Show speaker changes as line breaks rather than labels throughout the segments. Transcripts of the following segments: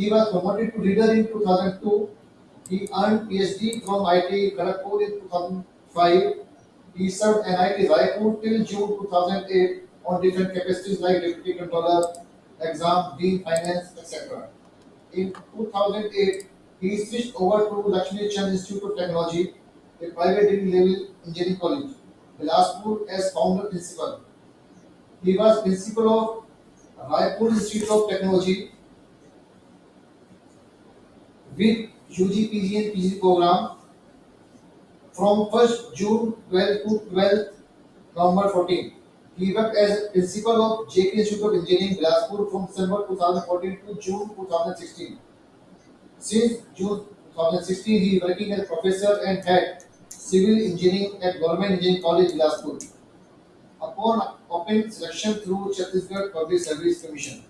He was promoted to leader in 2002. He earned PhD from IIT Kharagpur in 2005. He served NIT Raipur till June 2008 on different capacities like Deputy Controller, Exam, Dean Finance, etc. In 2008, he switched over to Lakshmi Chand Institute of Technology, a private degree level engineering college, Bilaspur, as founder principal. He was principal of Raipur Institute of Technology with UG, PG, and PG program from 1st June 12 to 12th November 14. He worked as principal of JK Institute of Engineering, Bilaspur from December 2014 to June 2016. Since June 2016, he is working as professor and head civil engineering at Government Engineering College, Bilaspur. Upon open selection through Chhattisgarh Public Service Commission,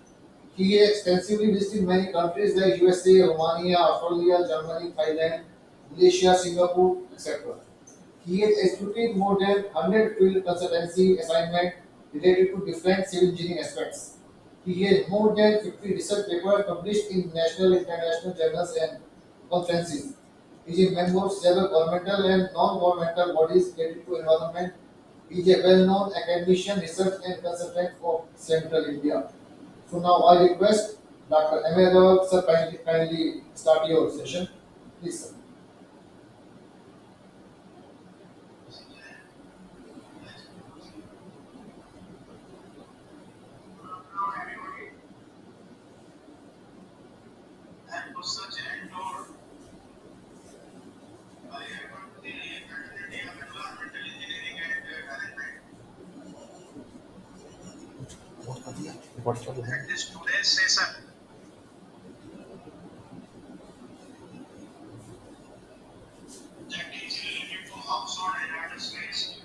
he has extensively visited many countries like USA, Romania, Australia, Germany, Thailand, Malaysia, Singapore, etc. He has executed more than 100 field consultancy assignments related to different civil engineering aspects. He has more than 50 research papers published in national and international journals and conferences. He is a member of several governmental and non-governmental bodies related to environment. He is a well-known academician, research and consultant of Central India. So now I request Dr. M. A. Rawal, sir, kindly start your session. Please, sir.
At this today's session, that is related to household hazardous waste.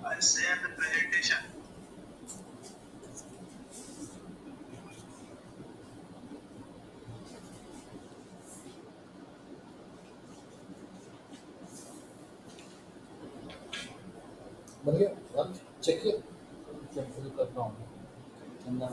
I share the presentation.
बन गया check किया
शुरू करता हूँ चंदन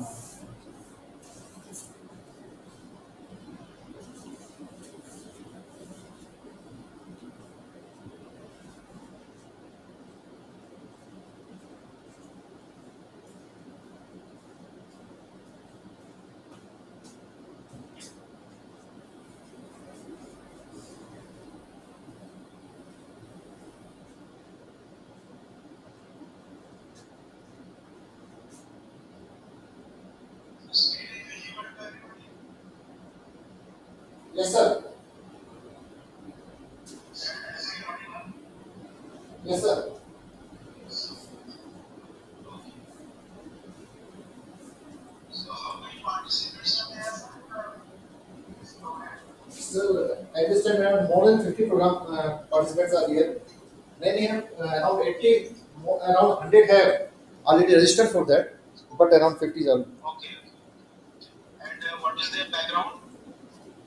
Yes, sir. Yes, sir.
So how many participants are there?
So at this time, around more than 50 program participants are here. Many have around 80, around 100 have already registered for that, but around 50 are.
Okay. And what is their background?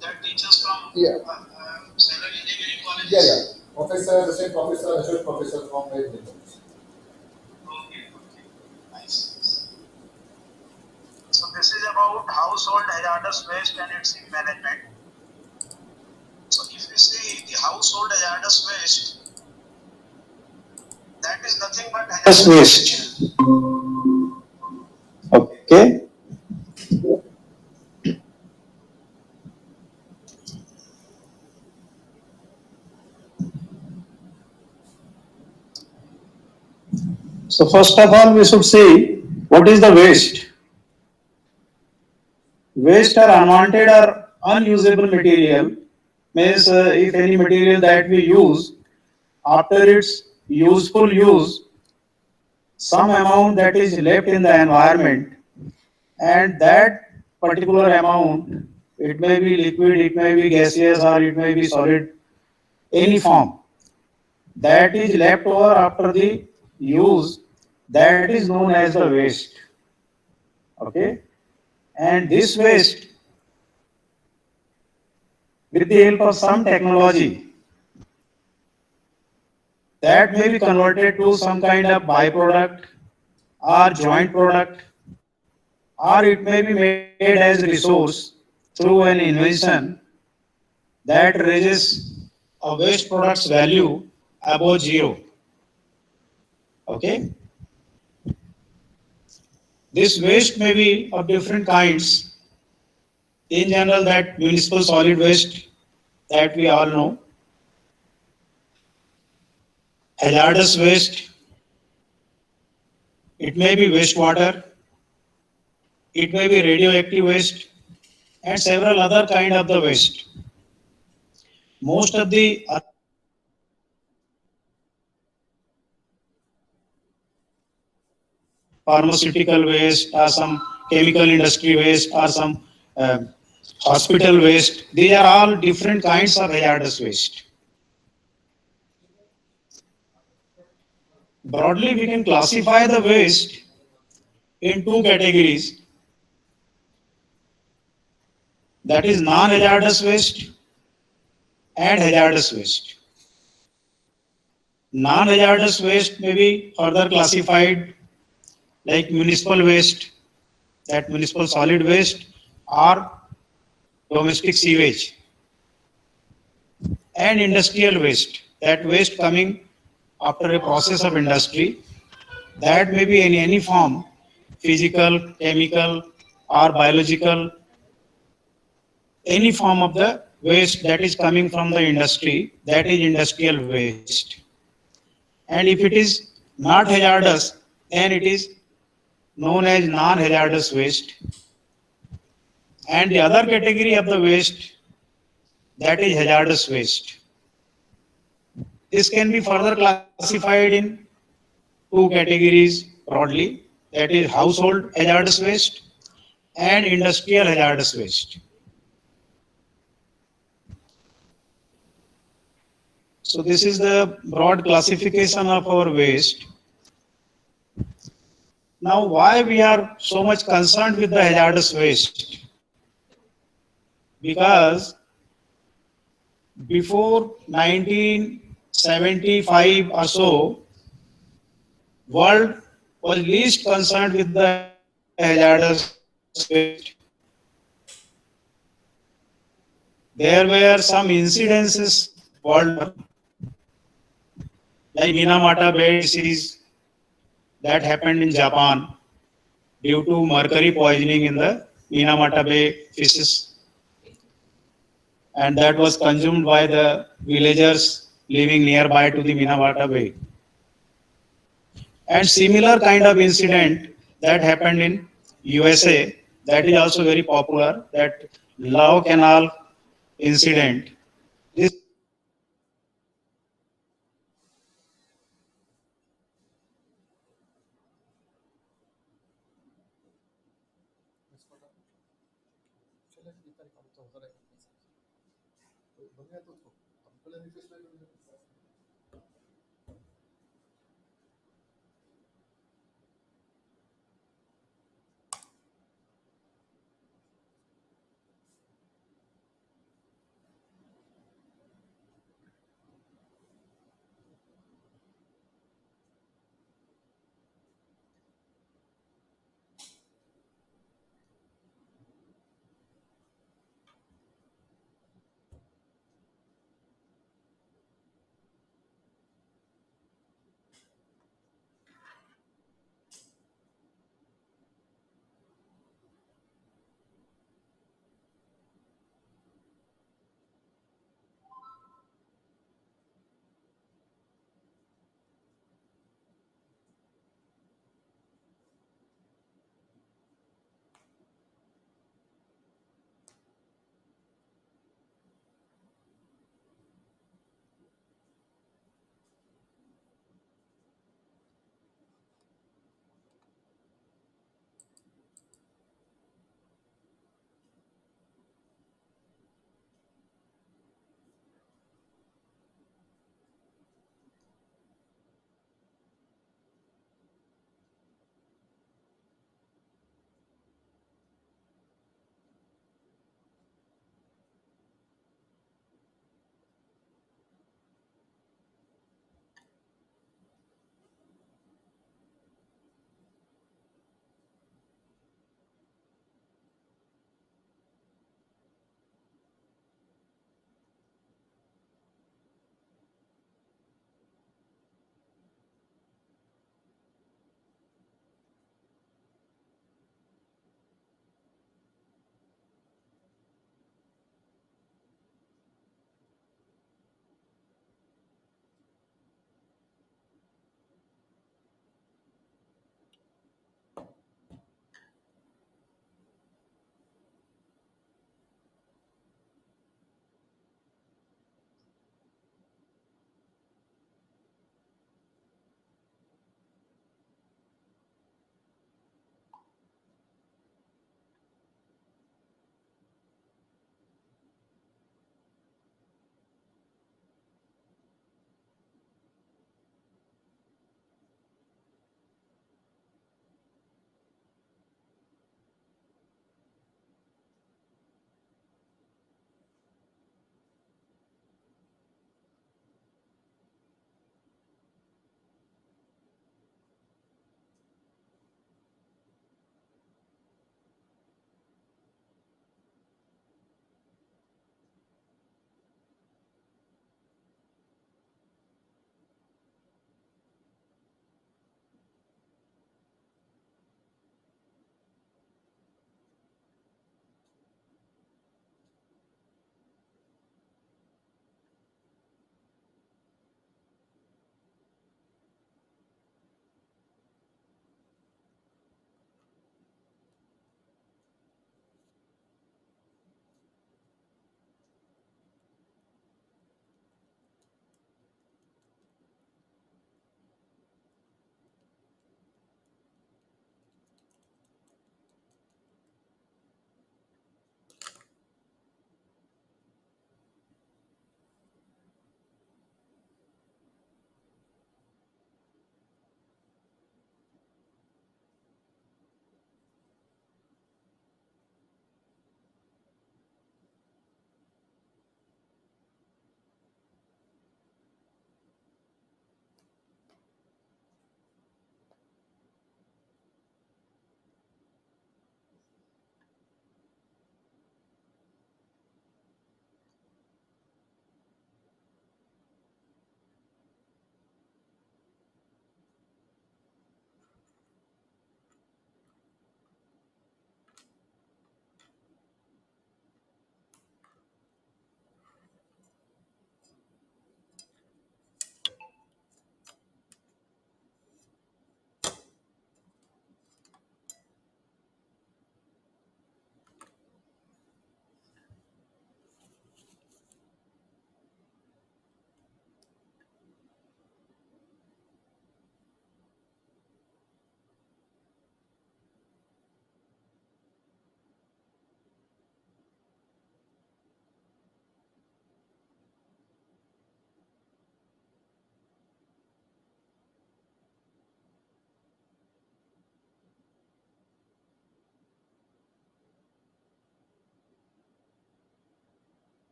That teachers from
Yeah.
several engineering colleges.
Yeah, yeah. Professor, assistant professor, associate professor from various colleges.
Okay, okay. Nice. So this is about household hazardous waste and its management. So if we see the household hazardous waste, that is nothing but hazardous waste. Okay. So first of all, we should see what is the waste. Waste are unwanted or unusable material. Means if any material that we use after its useful use, some amount that is left in the environment, and that particular amount, it may be liquid, it may be gaseous, or it may be solid, any form that is left over after the use, that is known as the waste. Okay, and this waste, with the help of some technology, that may be converted to some kind of byproduct or joint product, or it may be made as resource through an invention that raises a waste product's value above zero. Okay? This waste may be of different kinds. In general, that municipal solid waste that we all know, hazardous waste, it may be wastewater, it may be radioactive waste, and several other kind of the waste. Most of the pharmaceutical waste or some chemical industry waste or some uh, hospital waste, these are all different kinds of hazardous waste. Broadly, we can classify the waste in two categories, that is non-hazardous waste and hazardous waste. Non-hazardous waste may be further classified like municipal waste, that municipal solid waste, or domestic sewage, and industrial waste, that waste coming after a process of industry, that may be in any form, physical, chemical, or biological, any form of the waste that is coming from the industry, that is industrial waste. And if it is not hazardous, then it is known as non-hazardous waste. And the other category of the waste, that is hazardous waste. This can be further classified in two categories broadly, that is household hazardous waste and industrial hazardous waste. So this is the broad classification of our waste. Now, why we are so much concerned with the hazardous waste? Because before 1975 or so, world was least concerned with the hazardous waste. There were some incidences world over, like Minamata Bay disease that happened in Japan due to mercury poisoning in the Minamata Bay fishes, and that was consumed by the villagers living nearby to the Minamata Bay. And similar kind of incident that happened in USA, that is also very popular, that Love Canal incident. This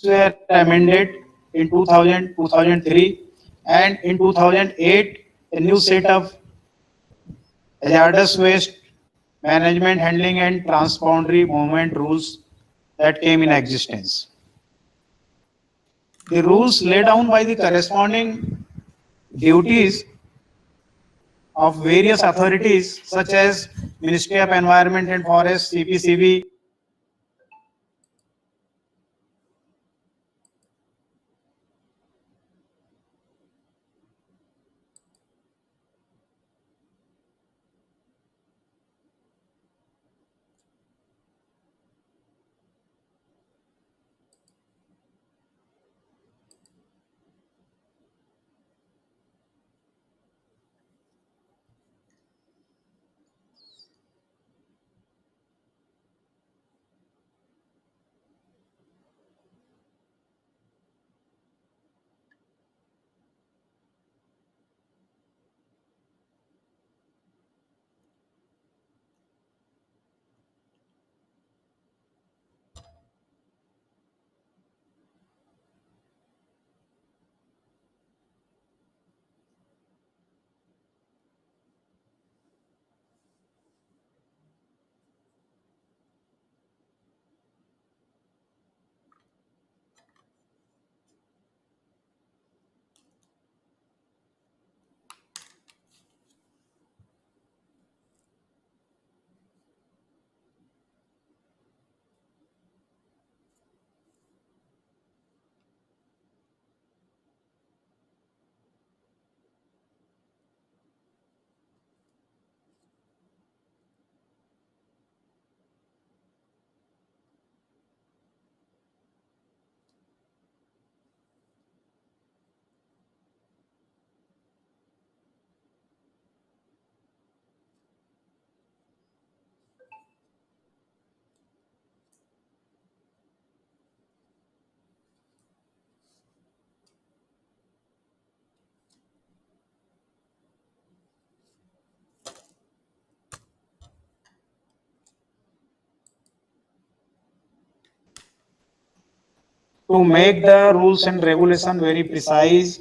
were amended in 2000, 2003, and in 2008, a new set of hazardous waste management, handling, and transboundary movement rules that came in existence. The rules laid down by the corresponding duties of various authorities such as Ministry of Environment and Forest, CPCB, to make the rules and regulation very precise,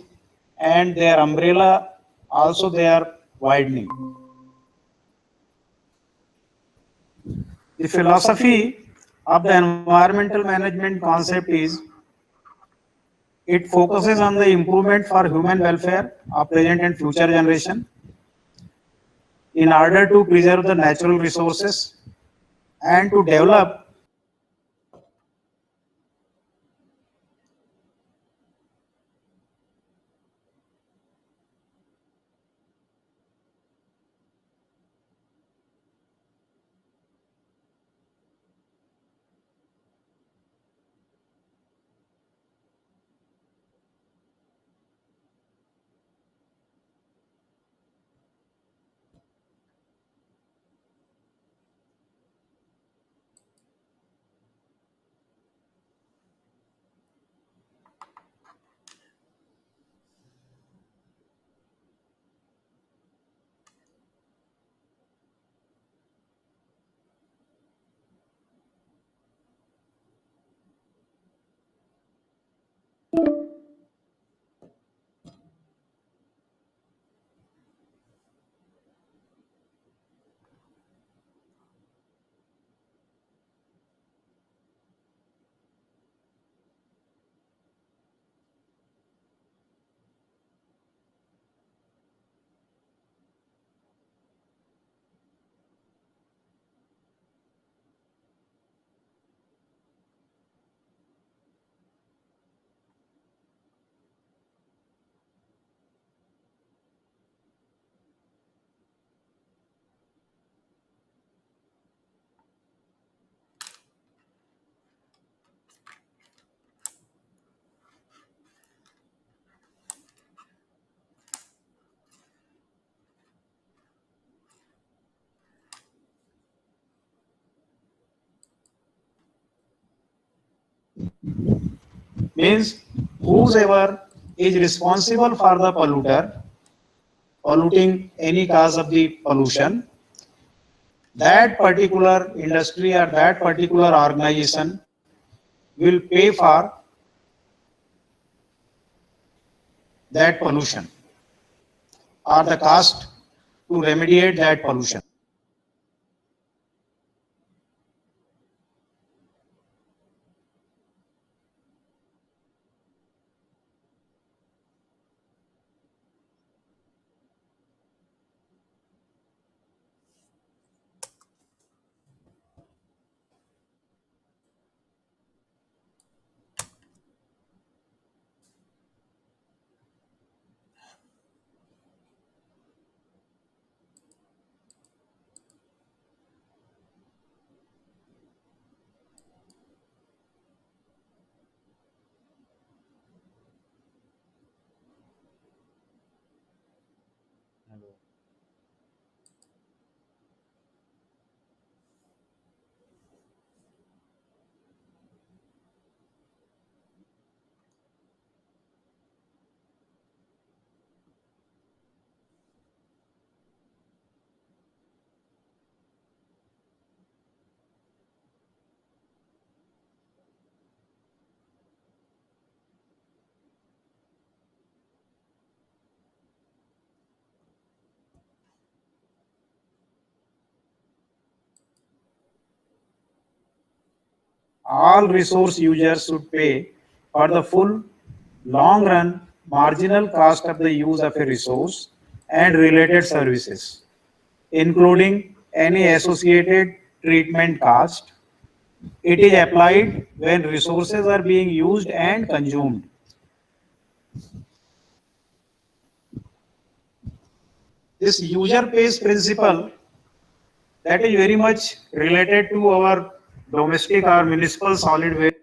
and their umbrella also they are widening. The philosophy of the environmental management concept is it focuses on the improvement for human welfare of present and future generation in order to preserve the natural resources and to develop means whosoever is responsible for the polluter polluting any cause of the pollution, that particular industry or that particular organization will pay for that pollution or the cost to remediate that pollution. All resource users should pay for the full long run marginal cost of the use of a resource and related services, including any associated treatment cost. It is applied when resources are being used and consumed. This user pays principle that is very much related to our domestic or municipal solid waste.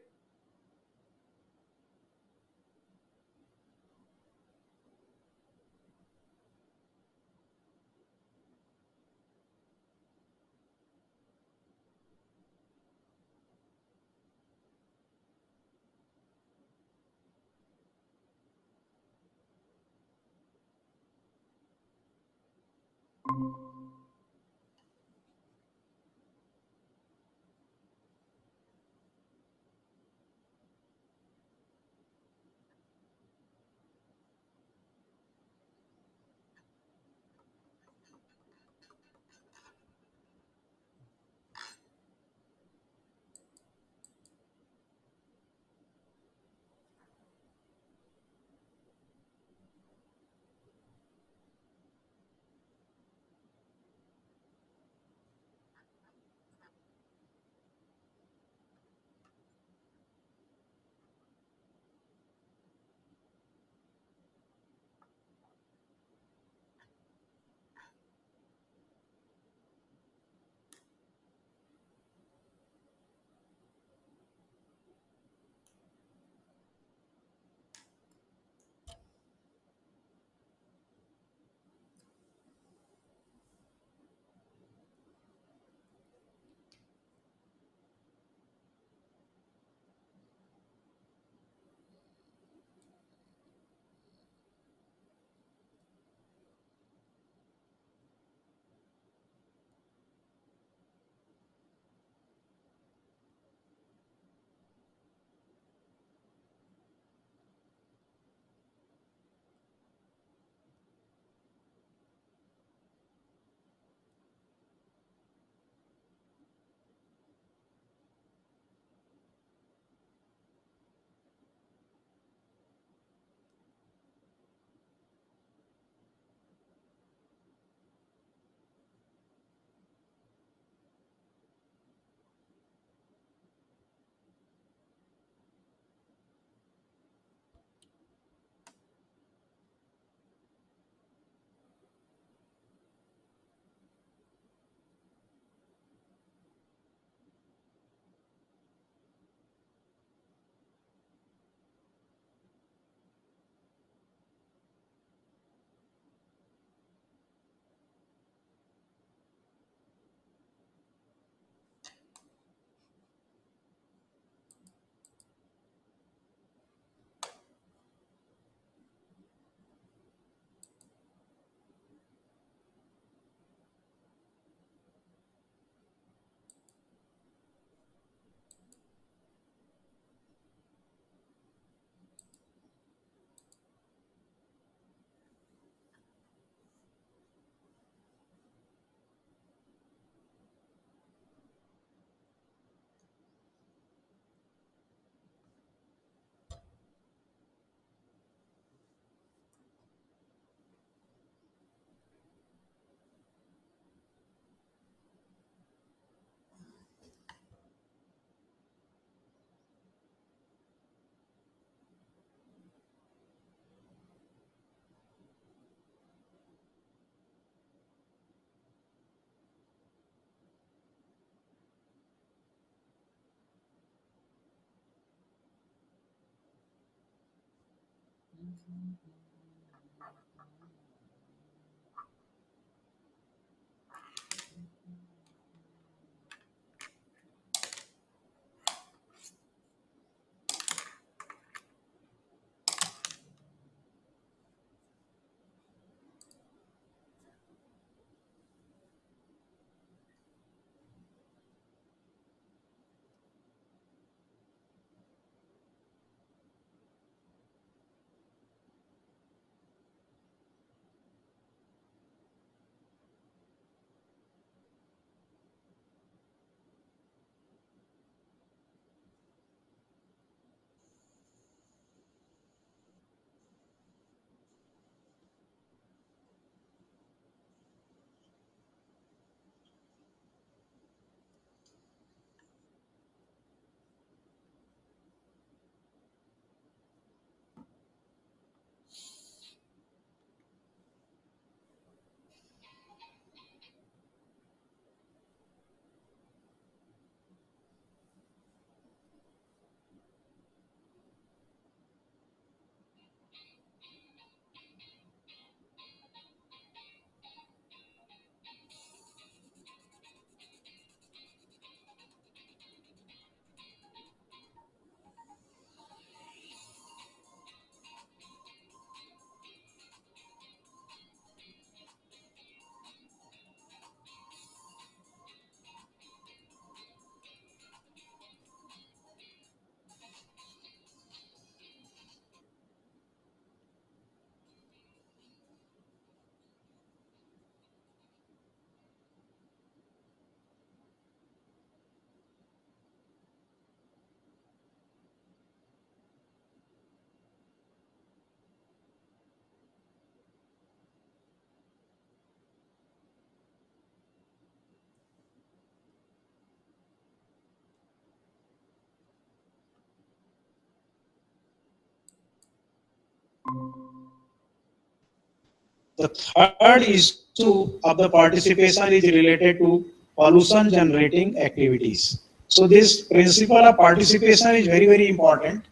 The third issue of the participation is related to pollution generating activities. So this principle of participation is very, very important.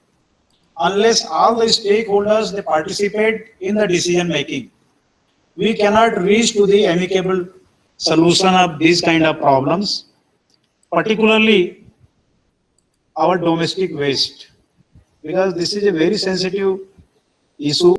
Unless all the stakeholders they participate in the decision making, we cannot reach to the amicable solution of these kind of problems, particularly our domestic waste, because this is a very sensitive issue.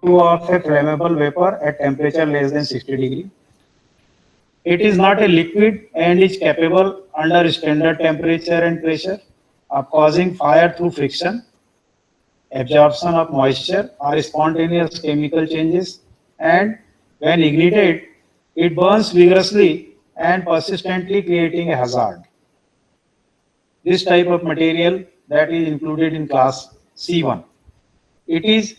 Of a flammable vapor at temperature less than 60 degree. It is not a liquid and is capable under standard temperature and pressure of causing fire through friction, absorption of moisture or spontaneous chemical changes, and when ignited, it burns vigorously and persistently creating a hazard. This type of material that is included in class C1. It is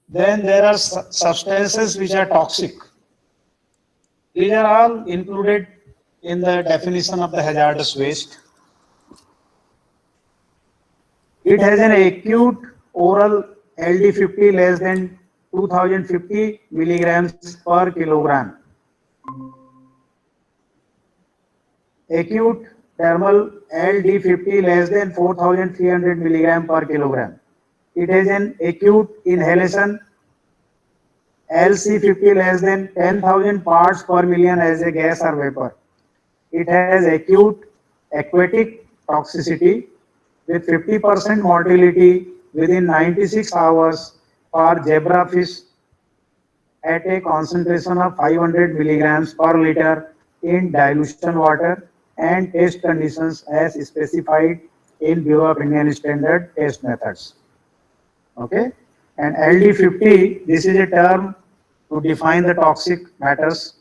then there are substances which are toxic. These are all included in the definition of the hazardous waste. It has an acute oral LD50 less than 2050 milligrams per kilogram. Acute thermal LD50 less than 4300 milligram per kilogram. It has an acute inhalation LC50 less than 10,000 parts per million as a gas or vapor. It has acute aquatic toxicity with 50% mortality within 96 hours for zebrafish at a concentration of 500 milligrams per liter in dilution water and test conditions as specified in Bureau of Indian Standard test methods. Okay, and LD50, this is a term to define the toxic matters.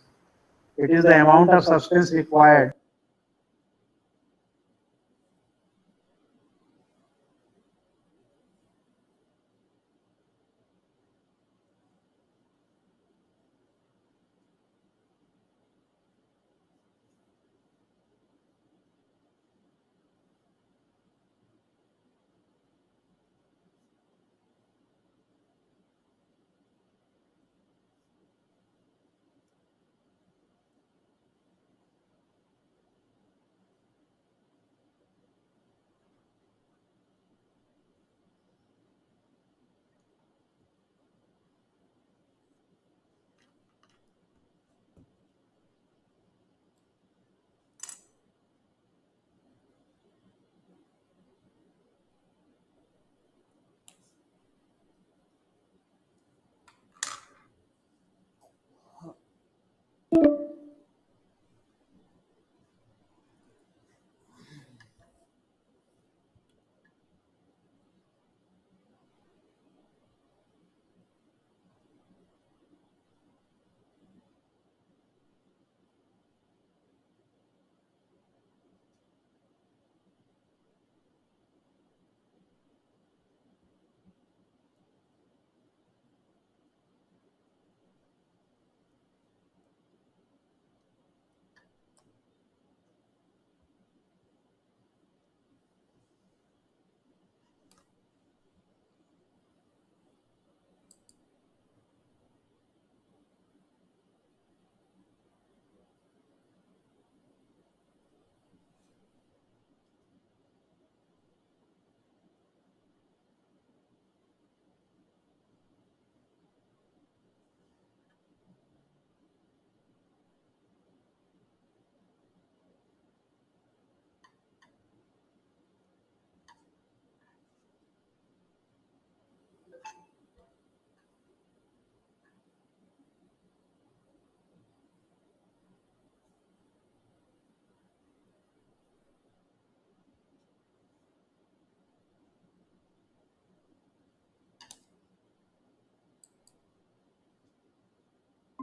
It is the amount of substance required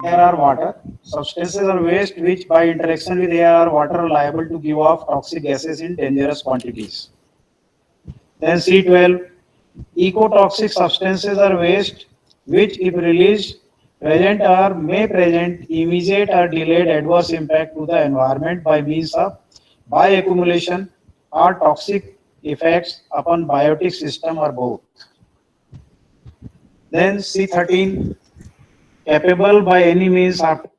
air or water. Substances or waste which by interaction with air or water are liable to give off toxic gases in dangerous quantities. Then C12, ecotoxic substances or waste which if released present or may present immediate or delayed adverse impact to the environment by means of bioaccumulation or toxic effects upon biotic system or both. Then C13, capable by any means after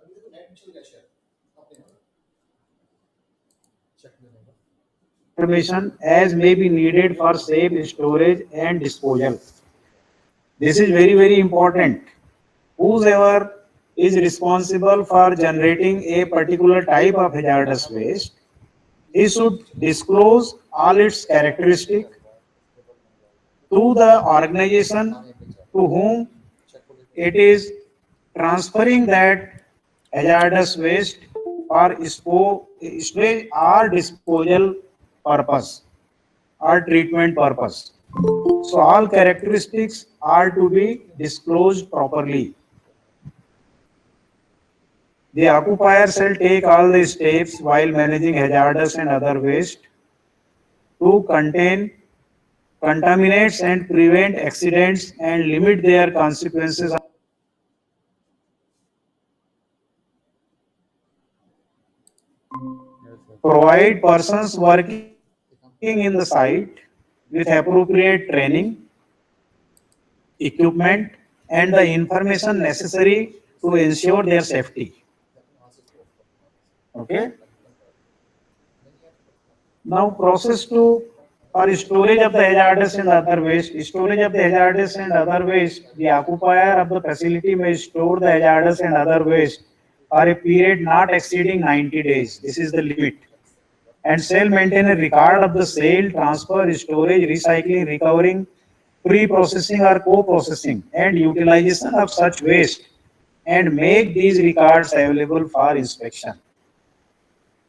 अभी तो net चल गया share अपने check में होगा
information as may be needed for safe storage and disposal. This is very, very important. Whoever is responsible for generating a particular type of hazardous waste, he should disclose all its characteristics to the organization to whom it is transferring that hazardous waste for storage or disposal purpose or treatment purpose. So all characteristics are to be disclosed properly. The occupier shall take all the steps while managing hazardous and other waste to contain contaminants and prevent accidents and limit their consequences. Provide persons working in the site with appropriate training, equipment, and the information necessary to ensure their safety. Okay. Now process to for storage of the hazardous and other waste. Storage of the hazardous and other waste. The occupier of the facility may store the hazardous and other waste for a period not exceeding 90 days. This is the limit. And shall maintain a record of the sale, transfer, storage, recycling, recovering, pre-processing or co-processing and utilization of such waste and make these records available for inspection.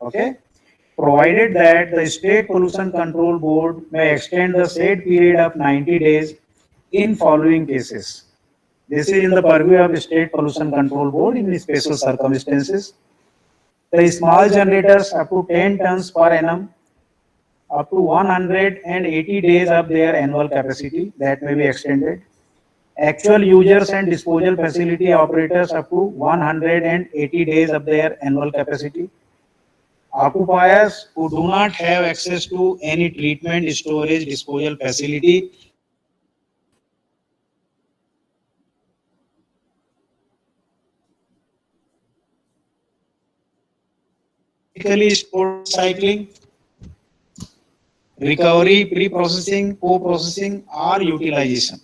Okay? Provided that the State Pollution Control Board may extend the said period of 90 days in following cases. This is in the purview of the State Pollution Control Board in special circumstances. The small generators up to 10 tons per annum, up to 180 days of their annual capacity, that may be extended. Actual users and disposal facility operators up to 180 days of their annual capacity. Occupiers who do not have access to any treatment, storage, disposal facility typically store recycling, recovery, pre-processing, co-processing or utilization.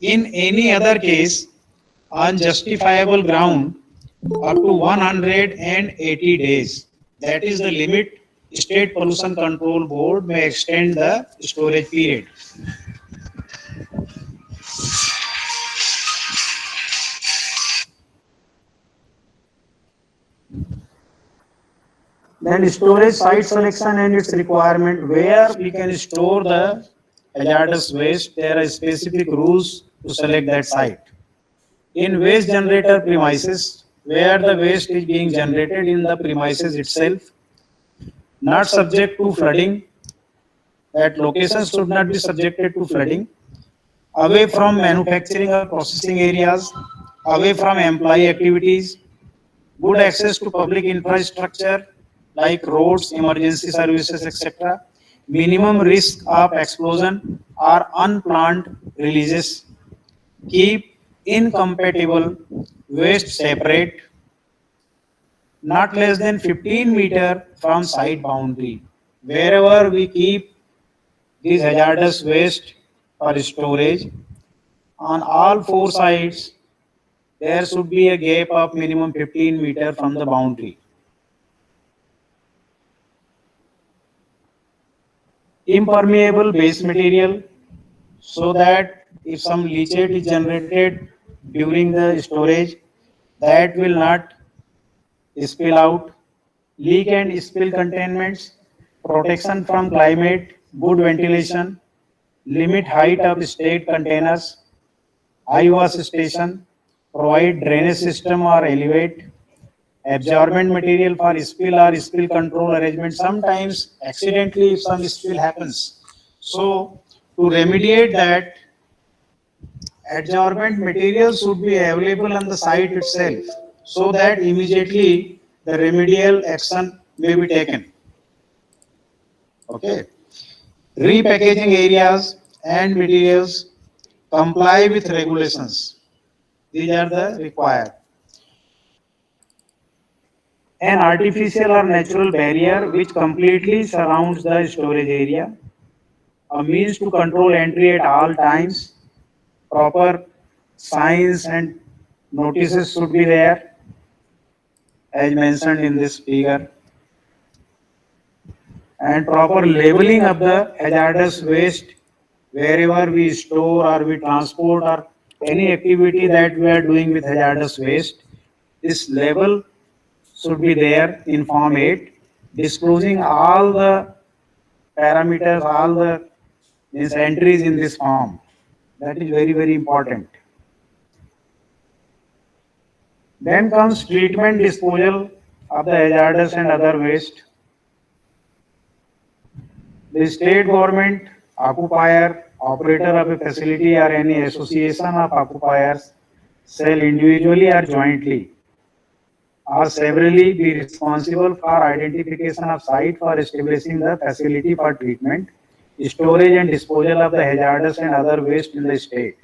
In any other case, on justifiable ground, up to 180 days. That is the limit. State Pollution Control Board may extend the storage period. Then storage site selection and its requirement, where we can store the hazardous waste. There are specific rules to select that site. In waste generator premises, where the waste is being generated in the premises itself, not subject to flooding, that locations should not be subjected to flooding, away from manufacturing or processing areas, away from employee activities, good access to public infrastructure like roads, emergency services, etc. Minimum risk of explosion or unplanned releases. Keep incompatible waste separate, not less than 15 meter from site boundary. Wherever we keep these hazardous waste for storage, on all four sides, there should be a gap of minimum 15 meter from the boundary. Impermeable base material, so that if some leachate is generated during the storage, that will not spill out. Leak and spill containments, protection from climate, good ventilation, limit height of state containers, high wash station, provide drainage system or elevate, absorbent material for spill or spill control arrangement. Sometimes accidentally if some spill happens. So to remediate that, adsorbent material should be available on the site itself so that immediately the remedial action may be taken. Okay. Repackaging areas and materials comply with regulations. These are the required. an artificial or natural barrier which completely surrounds the storage area, a means to control entry at all times, proper signs and notices should be there as mentioned in this figure, and proper labeling of the hazardous waste wherever we store or we transport or any activity that we are doing with hazardous waste. This label should be there in Form 8, disclosing all the parameters, all the means entries in this form. That is very, very important. Then comes treatment disposal of the hazardous and other waste. The state government, occupier, operator of a facility or any association of occupiers shall individually or jointly or severally be responsible for identification of site for establishing the facility for treatment, storage and disposal of the hazardous and other waste in the state.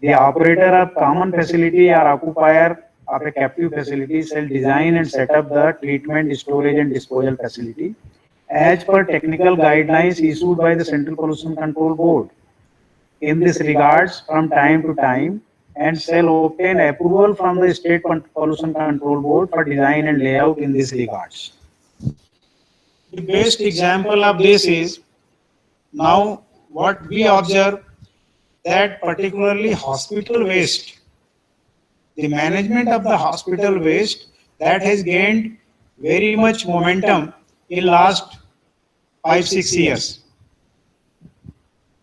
The operator of common facility or occupier of a captive facility shall design and set up the treatment, storage and disposal facility as per technical guidelines issued by the Central Pollution Control Board in this regards from time to time, and shall obtain approval from the State Pollution Control Board for design and layout in this regards. The best example of this is now what we observe, that particularly hospital waste, the management of the hospital waste, that has gained very much momentum in last 5-6 years.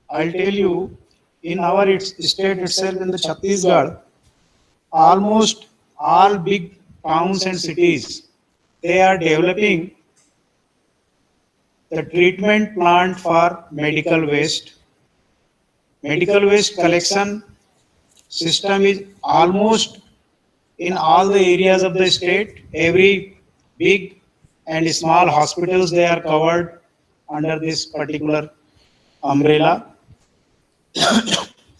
I'll tell you, in our state itself, in the Chhattisgarh, almost all big towns and cities, they are developing the treatment plant for medical waste. Medical waste collection system is almost in all the areas of the state. Every big and small hospitals, they are covered under this particular umbrella.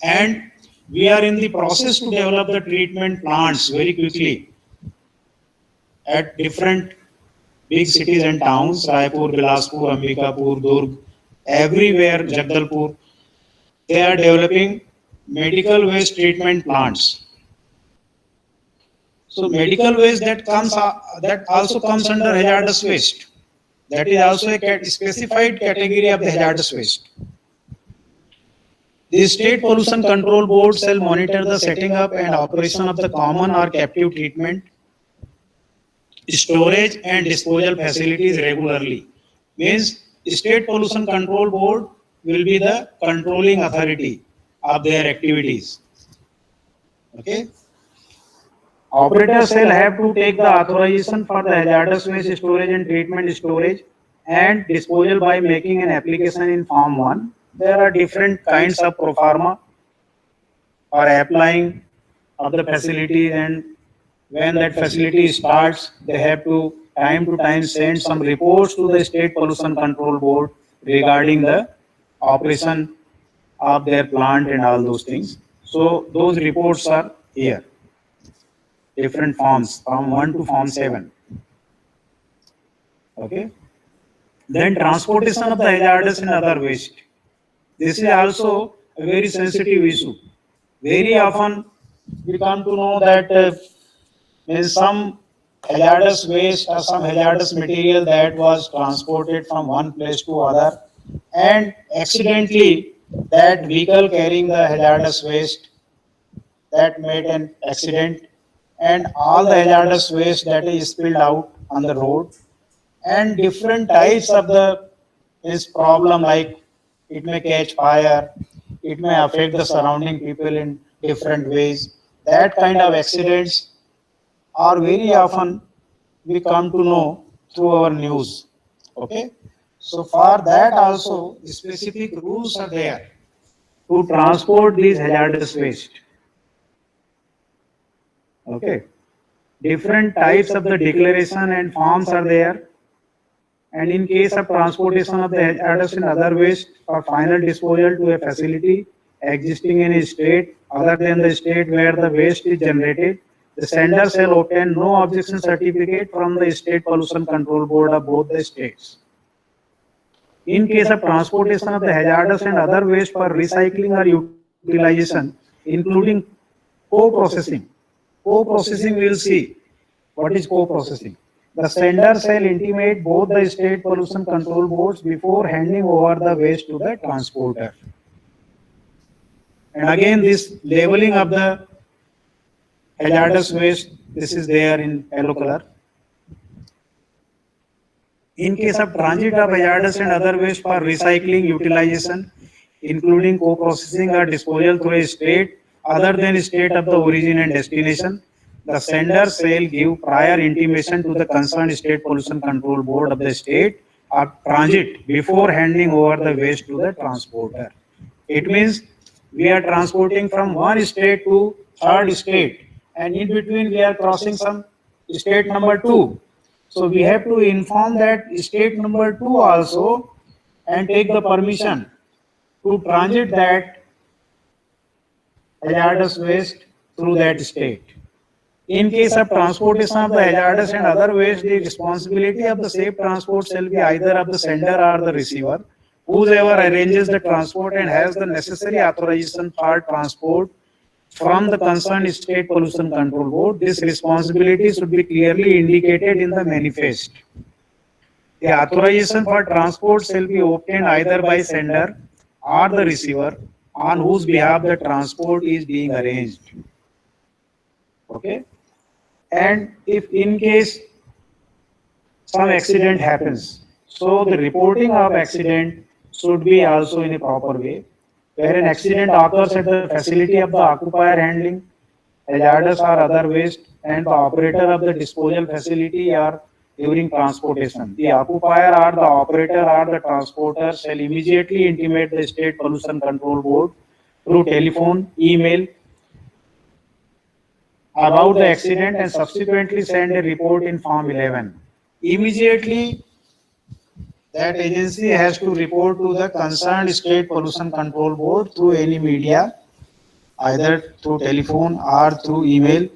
And we are in the process to develop the treatment plants very quickly at different big cities and towns, Raipur, Bilaspur, Ambikapur, Durg, everywhere, Jagdalpur. They are developing medical waste treatment plants. So medical waste that also comes under hazardous waste. That is also a specified category of the hazardous waste. The State Pollution Control Board shall monitor the setting up and operation of the common or captive treatment, storage and disposal facilities regularly. Means State Pollution Control Board will be the controlling authority of their activities. Okay. Operators shall have to take the authorization for the hazardous waste storage and treatment, storage and disposal by making an application in Form 1. There are different kinds of pro forma for applying of the facilities, and when that facility starts, they have to time send some reports to the State Pollution Control Board regarding the operation of their plant and all those things. So those reports are here. Different forms, Form 1 to Form 7. Okay. Then transportation of the hazardous and other waste. This is also a very sensitive issue. Very often we come to know that some hazardous waste or some hazardous material that was transported from one place to other, and accidentally that vehicle carrying the hazardous waste that made an accident, and all the hazardous waste that is spilled out on the road, and different types of this problem, like it may catch fire, it may affect the surrounding people in different ways. That kind of accidents are very often we come to know through our news. Okay. So for that also specific rules are there to transport these hazardous waste. Okay. Different types of the declaration and forms are there. And in case of transportation of the hazardous and other waste for final disposal to a facility existing in a state other than the state where the waste is generated, the sender shall obtain no objection certificate from the State Pollution Control Board of both the states. In case of transportation of the hazardous and other waste for recycling or utilization, including co-processing. Co-processing, we will see what is co-processing. The sender shall intimate both the state pollution control boards before handing over the waste to the transporter. And again, this labeling of the hazardous waste, this is there in yellow color. In case of transit of hazardous and other waste for recycling, utilization, including co-processing or disposal through a state other than state of the origin and destination, the sender shall give prior intimation to the concerned state pollution control board of the state of transit before handing over the waste to the transporter. It means we are transporting from one state to third state, and in between we are crossing some state number 2. So we have to inform that state number 2 also and take the permission to transit that hazardous waste through that state. In case of transportation of the hazardous and other waste, the responsibility of the safe transport shall be either of the sender or the receiver, whoever arranges the transport and has the necessary authorization for transport from the concerned state pollution control board. This responsibility should be clearly indicated in the manifest. The authorization for transport shall be obtained either by sender or the receiver on whose behalf the transport is being arranged. Okay? And if in case some accident happens, so the reporting of accident should be also in a proper way. Where an accident occurs at the facility of the occupier handling hazardous or other waste and the operator of the disposal facility or during transportation, the occupier or the operator or the transporter shall immediately intimate the state pollution control board through telephone, email about the accident and subsequently send a report in Form 11. Immediately, that agency has to report to the concerned state pollution control board through any media, either through telephone or through email,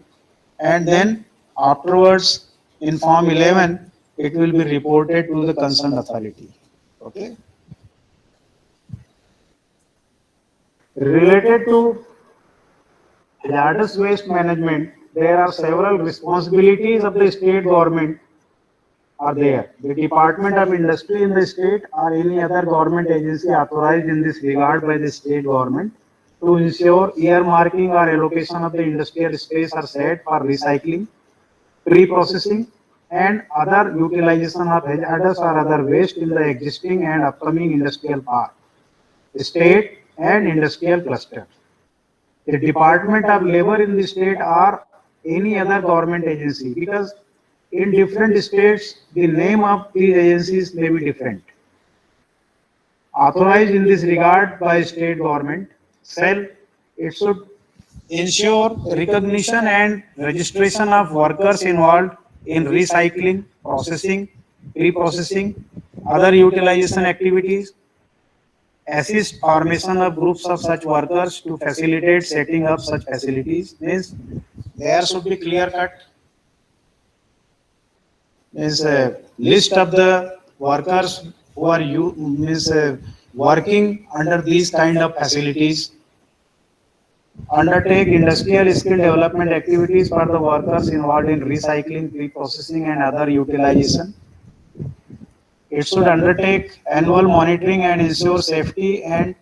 and then afterwards in Form 11, it will be reported to the concerned authority. Okay. Related to hazardous waste management, there are several responsibilities of the state government are there. The Department of Industry in the state or any other government agency authorized in this regard by the state government to ensure earmarking or allocation of the industrial space are set for recycling, pre-processing and other utilization of hazardous or other waste in the existing and upcoming industrial park, state and industrial cluster. The Department of Labor in the state or any other government agency, because in different states the name of these agencies may be different. Authorized in this regard by state government, it should ensure recognition and registration of workers involved in recycling, processing, pre-processing, other utilization activities, assist formation of groups of such workers to facilitate setting up such facilities. Means there should be clear cut means a list of the workers who are working under these kind of facilities, undertake industrial skill development activities for the workers involved in recycling, pre-processing and other utilization. It should undertake annual monitoring and ensure safety and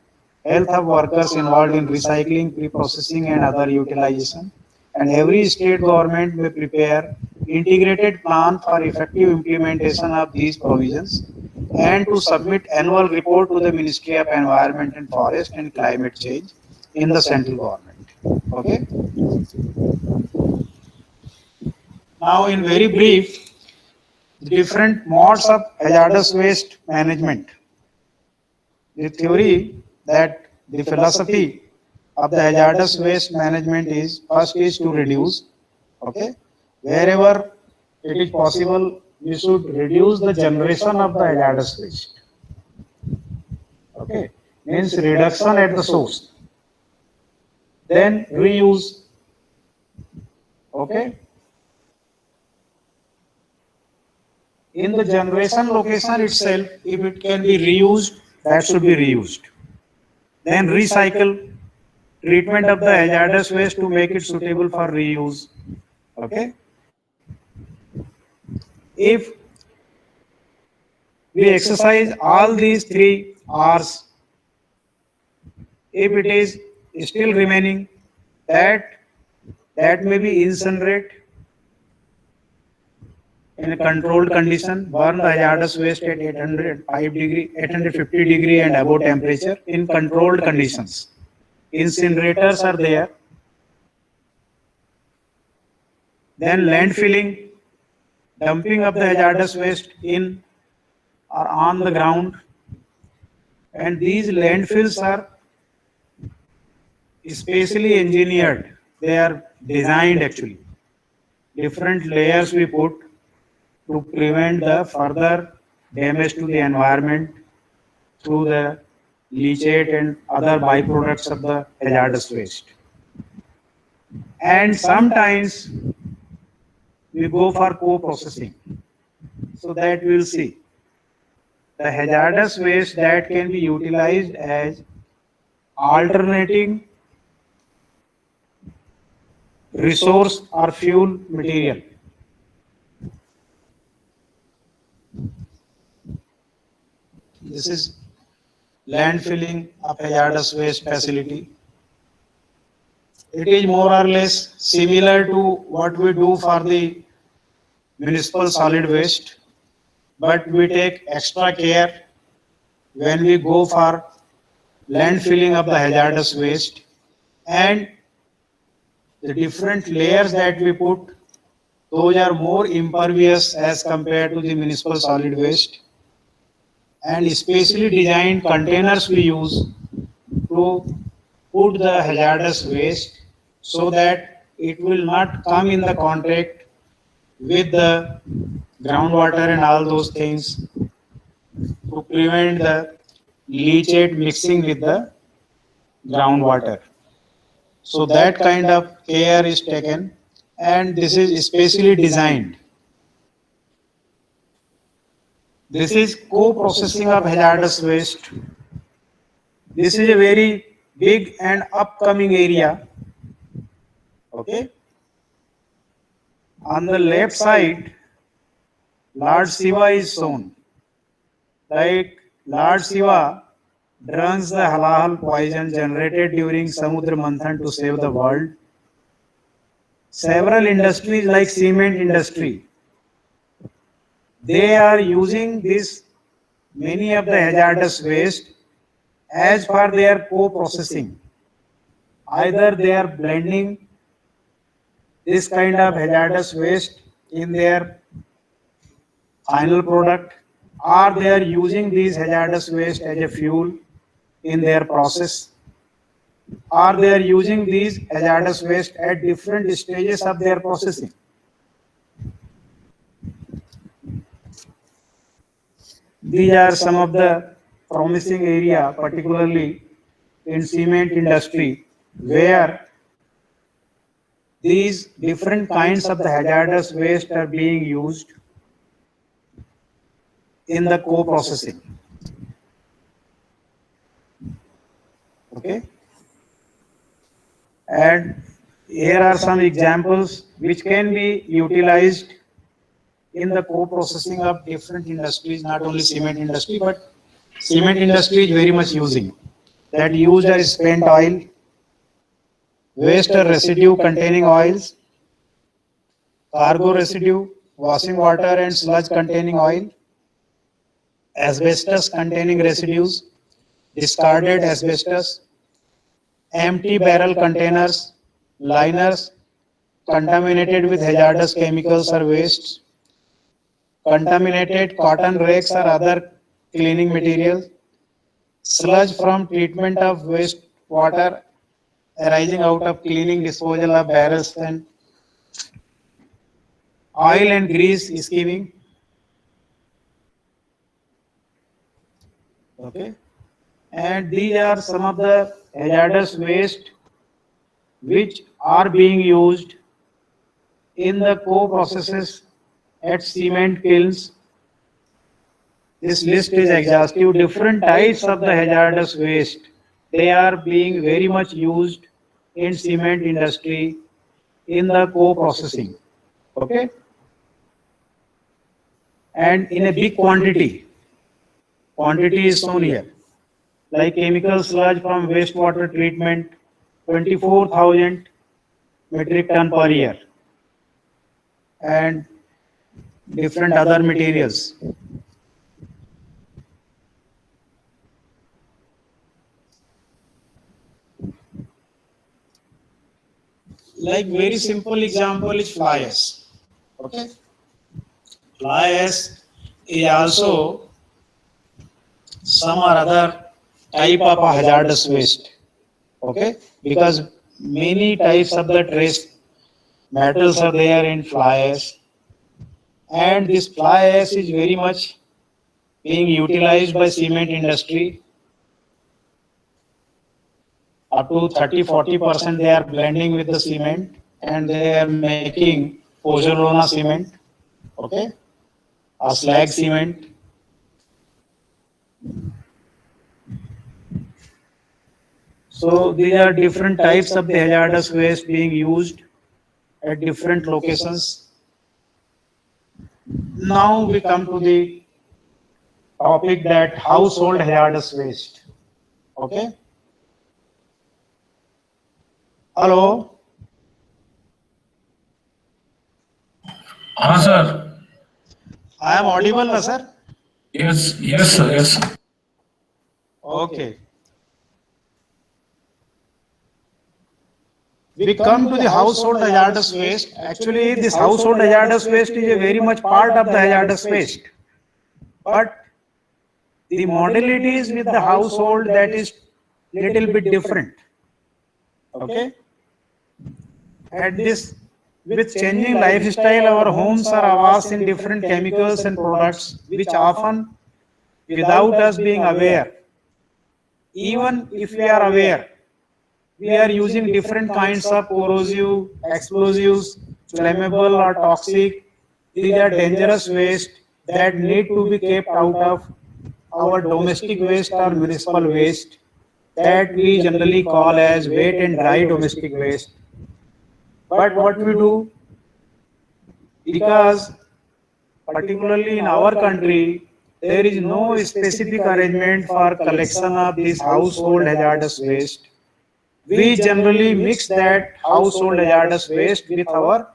health of workers involved in recycling, pre-processing and other utilization. And every state government may prepare integrated plan for effective implementation of these provisions and to submit annual report to the Ministry of Environment and Forest and Climate Change in the central government. Okay. Now, in very brief, the different modes of hazardous waste management. The theory that the philosophy of the hazardous waste management is first is to reduce. Okay. Wherever it is possible, we should reduce the generation of the hazardous waste. Okay. Means reduction at the source. Then reuse. Okay. In the generation location itself, if it can be reused, that should be reused. Then recycle, treatment of the hazardous waste to make it suitable for reuse. Okay. If we exercise all these three R's, if it is still remaining, that that may be incinerate in a controlled condition, burn the hazardous waste at 805 degree, 850 degree and above temperature in controlled conditions. Incinerators are there. Then landfilling, dumping of the hazardous waste in or on the ground. And these landfills are specially engineered. They are designed actually. Different layers we put to prevent the further damage to the environment through the leachate and other byproducts of the hazardous waste. And sometimes we go for co-processing. So that we will see. The hazardous waste that can be utilized as alternating resource or fuel material. This is landfilling of hazardous waste facility. It is more or less similar to what we do for the municipal solid waste, but we take extra care when we go for landfilling of the hazardous waste, and the different layers that we put, those are more impervious as compared to the municipal solid waste, and specially designed containers we use to put the hazardous waste so that it will not come in the contact with the groundwater and all those things, to prevent the leachate mixing with the groundwater. So that kind of care is taken, and this is specially designed. This is co-processing of hazardous waste. This is a very big and upcoming area. Okay. On the left side, Lord Shiva is shown. Like Lord Shiva drains the halal poison generated during Samudra Manthan to save the world. Several industries like cement industry, they are using this many of the hazardous waste as per their co-processing. Either they are blending this kind of hazardous waste in their final product, or they are using these hazardous waste as a fuel in their process, or they are using these hazardous waste at different stages of their processing. These are some of the promising area, particularly in cement industry, where these different kinds of the hazardous waste are being used in the co-processing. Okay. And here are some examples which can be utilized in the co-processing of different industries, not only cement industry, but cement industry is very much using. That used are spent oil, waste or residue containing oils, cargo residue, washing water and sludge containing oil, asbestos containing residues, discarded asbestos, empty barrel containers, liners contaminated with hazardous chemicals or wastes, contaminated cotton rakes or other cleaning materials, sludge from treatment of waste water arising out of cleaning disposal of barrels, and oil and grease skimming. Okay. And these are some of the hazardous waste which are being used in the co-processes at cement kilns. This list is exhaustive. Different types of the hazardous waste. They are being very much used in cement industry in the co-processing. Okay? And in a big quantity. Quantity is shown here. Like chemical sludge from wastewater treatment, 24,000 metric ton per year. And different other materials. Like very simple example is fly ash. Okay. Fly ash is also some or other type of a hazardous waste. Okay. Because many types of the trace metals are there in fly ash. And this fly ash is very much being utilized by cement industry. Up to 30-40% they are blending with the cement and they are making Pozzolana cement, okay, a slag cement. So these are different types of the hazardous waste being used at different locations. Now we come to the topic that household hazardous waste. Okay. Hello.
हाँ sir.
I am audible, na, sir?
Yes, yes, sir, yes.
Okay. We come to the household hazardous waste. Actually, this household hazardous waste is a very much part of the hazardous waste. But the modalities with the household, that is little bit different. Okay. At this, with changing lifestyle, our homes are awash in different chemicals and products, which often, without us being aware, even if we are aware, we are using different kinds of corrosive, explosives, flammable or toxic. These are dangerous waste that need to be kept out of our domestic waste or municipal waste that we generally call as wet and dry domestic waste. But what we do, because particularly in our country, there is no specific arrangement for collection of this household hazardous waste. We generally mix that household hazardous waste with our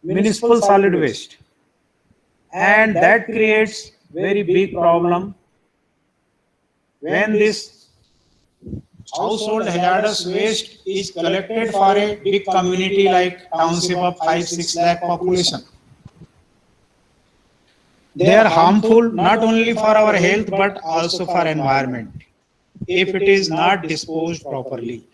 municipal solid waste. And that creates very big problem when this household hazardous waste is collected for a big community like township of 5-6 lakh population. They are harmful not only for our health but also for environment if it is not disposed properly.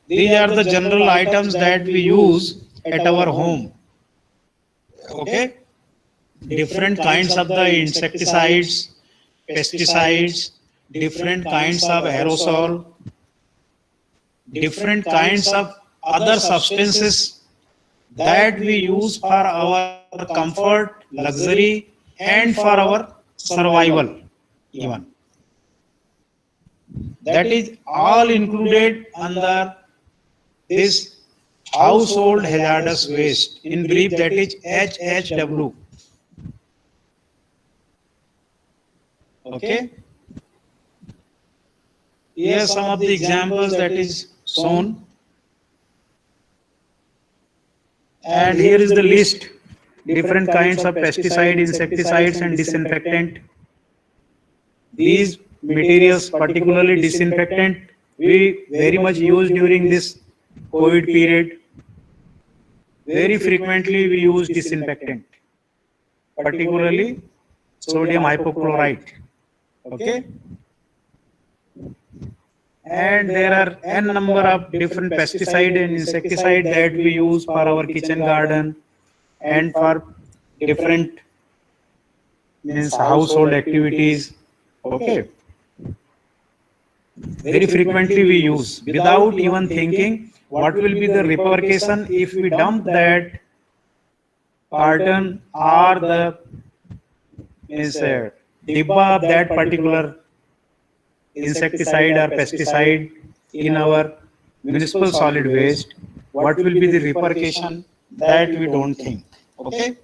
These are the general items that we use at our home. Okay? Different kinds of the insecticides, pesticides, different kinds of aerosol, different kinds of other substances that we use for our comfort, luxury, and for our survival even. That is all included under this household hazardous waste. In brief, that is HHW. Okay. Here are some of the examples that is shown. And here is the list. Different kinds of pesticide, insecticides and disinfectant. These materials, particularly disinfectant, we very much use during this COVID period. Very frequently we use disinfectant, particularly sodium hypochlorite. Okay. And there are n number of different pesticide and insecticide that we use for our kitchen garden and for different means household activities. Okay. Very frequently we use without even thinking what will be the repercussion if we dump that carton or the means dibba of that particular insecticide or pesticide in our municipal solid waste? What will be the repercussion? That we don't think. Okay.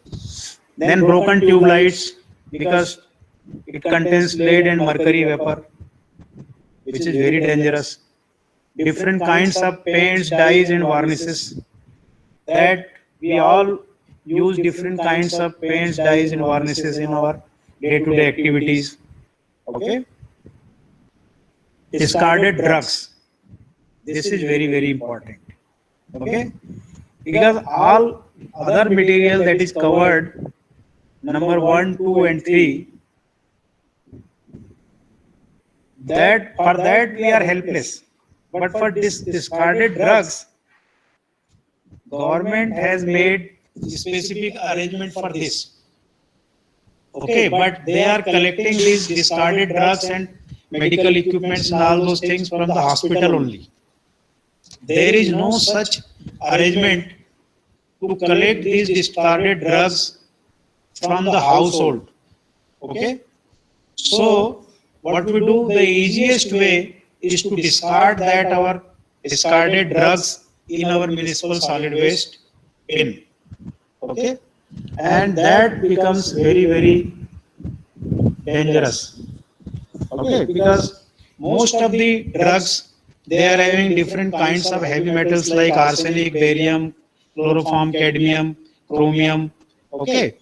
Then broken tube lights, because it contains lead and mercury vapor, which is very dangerous. Different kinds of paints, dyes, and varnishes. That we all use different kinds of paints, dyes, and varnishes in our day-to-day activities. Okay. Discarded drugs. This is very, very important. Okay. Because all other material that is covered, number 1, 2, and 3, that for that we are helpless. But for this discarded drugs, government has made specific arrangement for this. Okay, but they are collecting these discarded drugs and medical equipments and all those things from the hospital only. There is no such arrangement to collect these discarded drugs from the household. Okay, so what we do, the easiest way is to discard that our discarded drugs in our municipal solid waste bin. Okay, and that becomes very, very dangerous. Okay, because most of the drugs, they are having different kinds of heavy metals like arsenic, barium, chloroform, cadmium, chromium, okay,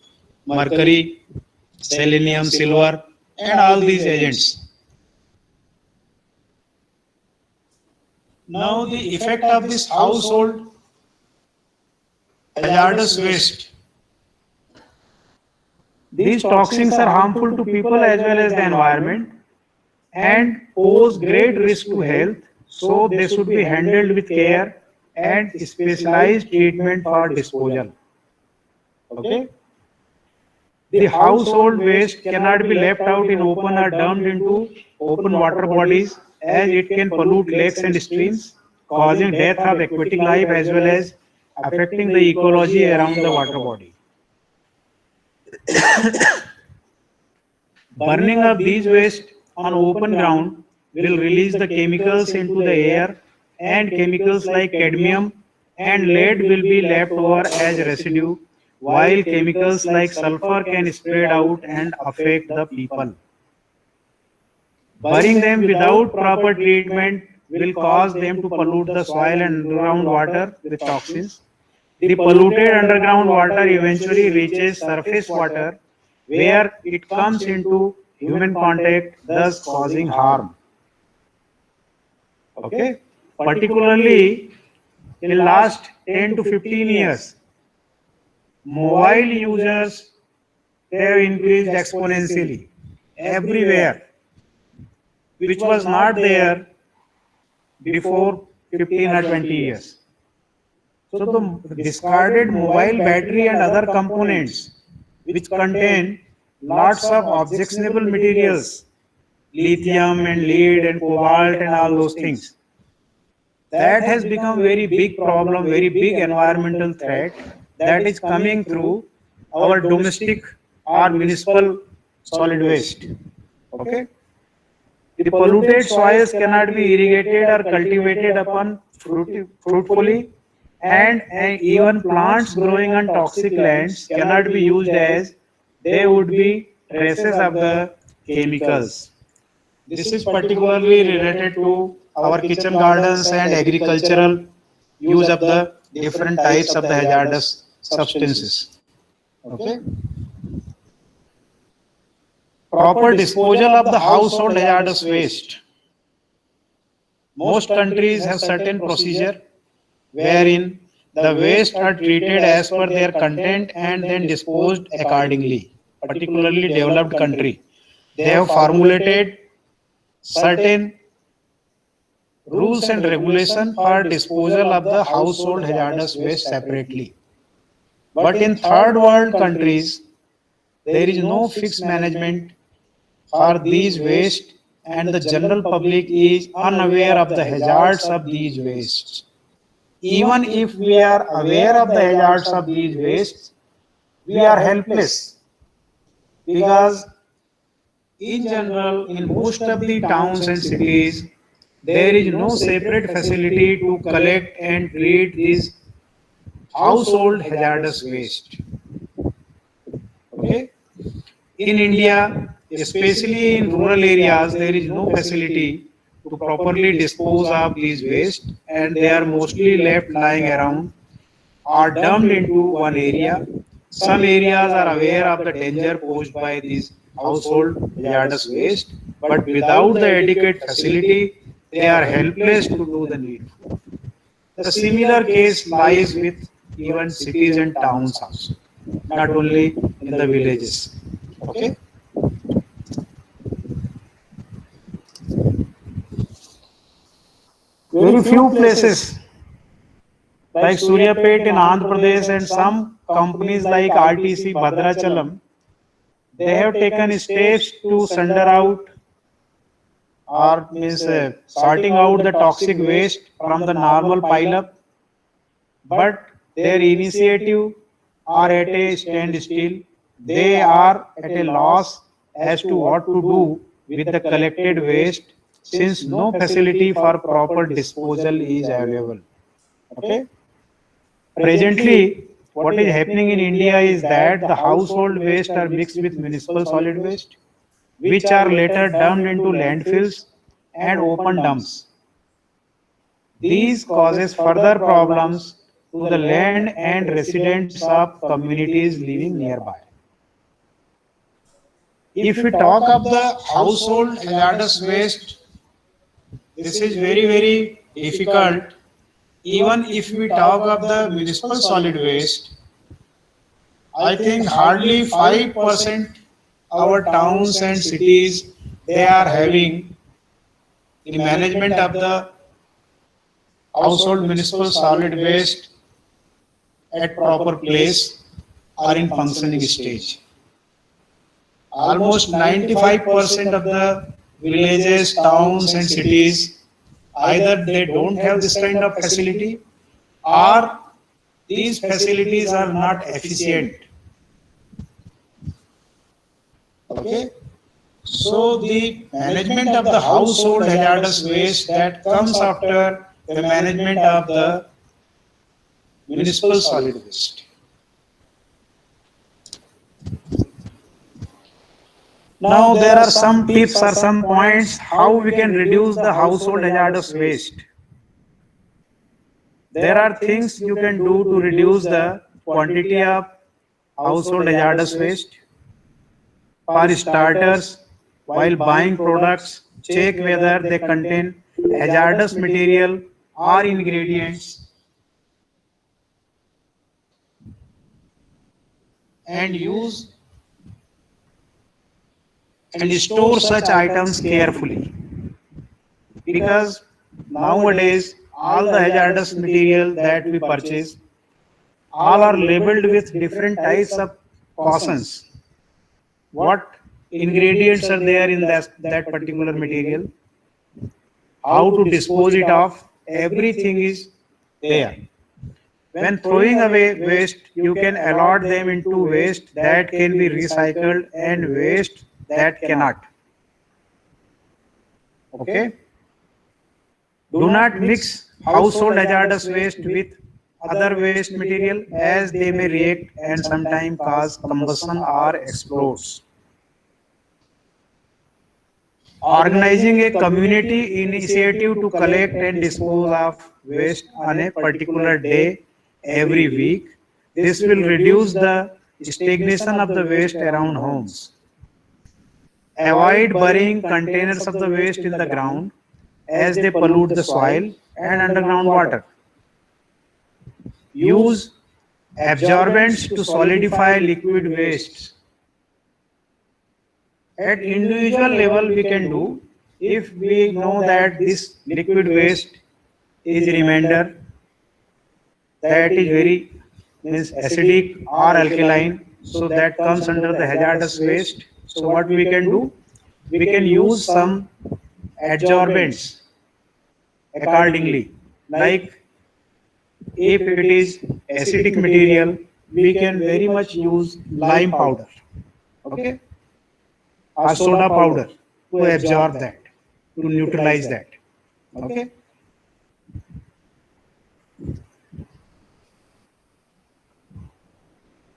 mercury, selenium, silver, and all these agents. Now the effect of this household hazardous waste. These toxins are harmful to people as well as the environment and pose great risk to health, so they should be handled with care and specialized treatment for disposal. Okay? The household waste cannot be left out in open or dumped into open water bodies, as it can pollute lakes and streams, causing death of aquatic life as well as affecting the ecology around the water body. Burning of these waste on open ground will release the chemicals into the air, and chemicals like cadmium and lead will be left over as residue, while chemicals like sulfur can spread out and affect the people. Burning them without proper treatment will cause them to pollute the soil and underground water with toxins. The polluted underground water eventually reaches surface water, where it comes into human contact, thus causing harm. Okay? Particularly in last 10 to 15 years, mobile users have increased exponentially everywhere, which was not there before 15 or 20 years. So the discarded mobile battery and other components which contain lots of objectionable materials, lithium and lead and cobalt and all those things, that has become very big problem, very big environmental threat that is coming through our domestic or municipal solid waste. Okay? The polluted soils cannot be irrigated or cultivated upon fruitfully, and even plants growing on toxic lands cannot be used, as they would be traces of the chemicals. This is particularly related to our kitchen gardens and agricultural use of the different types of the hazardous substances. Okay. Proper disposal of the household hazardous waste. Most countries have certain procedure wherein the waste are treated as per their content and then disposed accordingly. Particularly developed country, they have formulated certain rules and regulation for disposal of the household hazardous waste separately. But in third world countries, there is no fixed management for these waste, and the general public is unaware of the hazards of these wastes. even if we are aware of the hazards of these wastes, we are helpless because in general, in most of the towns and cities, there is no separate facility to collect and treat these household hazardous waste. Okay? In India, especially in rural areas, there is no facility to properly dispose of these waste, and they are mostly left lying around or dumped into one area. Some areas are aware of the danger posed by these household hazardous waste, but without the adequate facility, they are helpless to do the needful. The similar case lies with even cities and towns also, not only in the villages. Okay. Very few places like Suryapet in Andhra Pradesh and some companies like RTC Bhadrachalam, they have taken steps to sender out or means sorting out the toxic waste from the normal pile up, but their initiative are at a standstill. They are at a loss as to what to do with the collected waste since no facility for proper disposal is available. Okay. Presently, what is happening in India is that the household waste are mixed with municipal solid waste, which are later dumped into landfills and open dumps. These causes further problems to the land and residents of communities living nearby. If we talk of the household hazardous waste, this is very difficult. Even if we talk of the municipal solid waste, I think hardly 5% our towns and cities they are having the management of the household municipal solid waste at proper place or in functioning stage. Almost 95% of the villages, towns and cities either they don't have this kind of facility or these facilities are not efficient. Okay. So the management of the household hazardous waste that comes after the management of the municipal solid waste. Now there are some tips or some points how we can reduce the household hazardous waste. There are things you can do to reduce the quantity of household hazardous waste. For starters, while buying products, check whether they contain hazardous material or ingredients and use and store such items carefully. Because nowadays, all the hazardous material that we purchase, all are labeled with different types of cautions. What ingredients are there in that particular material, how to dispose it off, everything is there. When throwing away waste, you can allot them into waste that can be recycled and waste that cannot. Okay? Do not mix household hazardous waste with other waste material as they may react and sometimes cause combustion or explodes. Organizing a community initiative to collect and dispose of waste on a particular day every week. This will reduce the stagnation of the waste around homes. Avoid burying containers of the waste in the ground as they pollute the soil and underground water. Use absorbents to solidify liquid wastes. At individual level, we can do if we know that this liquid waste is a remainder that is very means acidic or alkaline, so that comes under the hazardous waste. So what we can do? We can use some adsorbents accordingly, like If it is acidic material, we can very much use lime powder, okay, or soda powder to absorb that, to neutralize that, okay.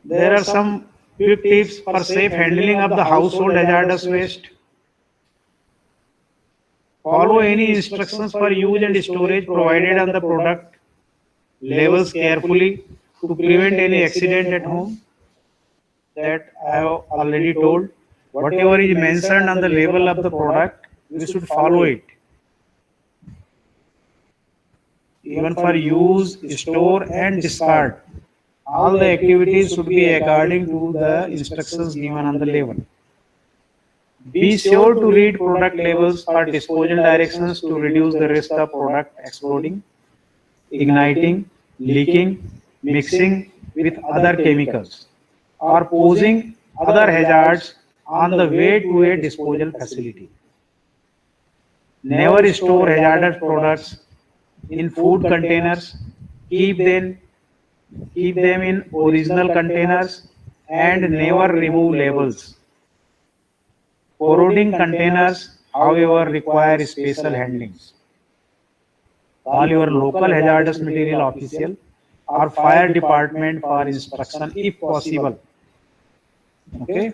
There are some quick tips for safe handling of the household hazardous waste. Follow any instructions for use and storage provided on the product labels carefully to prevent any accident at home. That I have already told. Whatever is mentioned on the label of the product, we should follow it. Even for use, store and discard, all the activities should be according to the instructions given on the label. Be sure to read product labels for disposal directions to reduce the risk of product exploding, igniting, leaking, mixing with other chemicals, or posing other hazards on the way to a disposal facility. Never store hazardous products in food containers. Keep them, keep them in original containers and never remove labels. Corroding containers, however, require special handlings. Call your local hazardous material official or fire department for instruction if possible. Okay.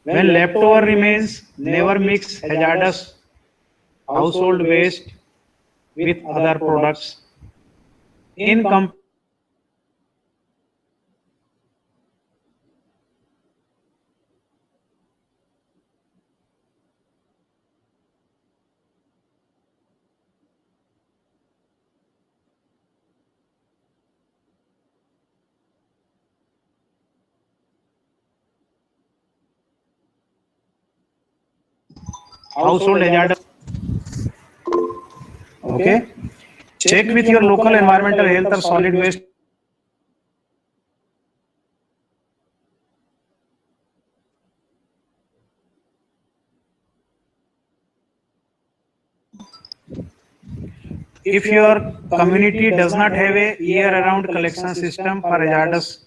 When leftover remains, never mix hazardous household waste with other products. In household hazardous. Okay. Check with your local environmental health or solid waste. If your community does not have a year-round collection system for hazardous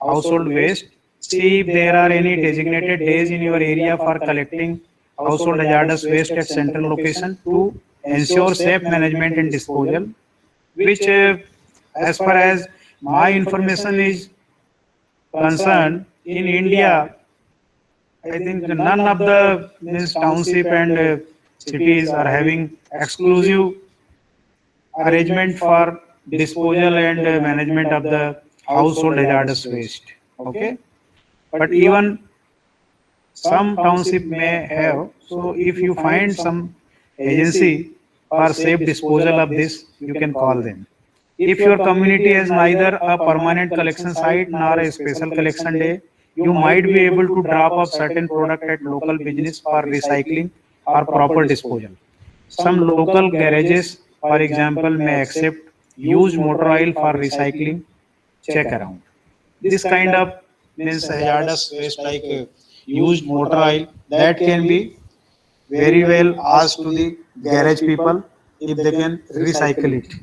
household waste, see if there are any designated days in your area for collecting household hazardous waste at central location to ensure safe management and disposal, which as far as my information is concerned, in India, I think none of the means township and cities are having exclusive arrangement for disposal and management of the household hazardous waste. Okay, but even some township may have. So if you find some agency for safe disposal of this, you can call them. If your community has neither a permanent collection site nor a special collection day, you might be able to drop off certain product at local business for recycling or proper disposal. Some local garages, for example, may accept used motor oil for recycling. Check around. This kind of means hazardous waste like used motor oil that can be very well asked to the garage people if they can recycle it.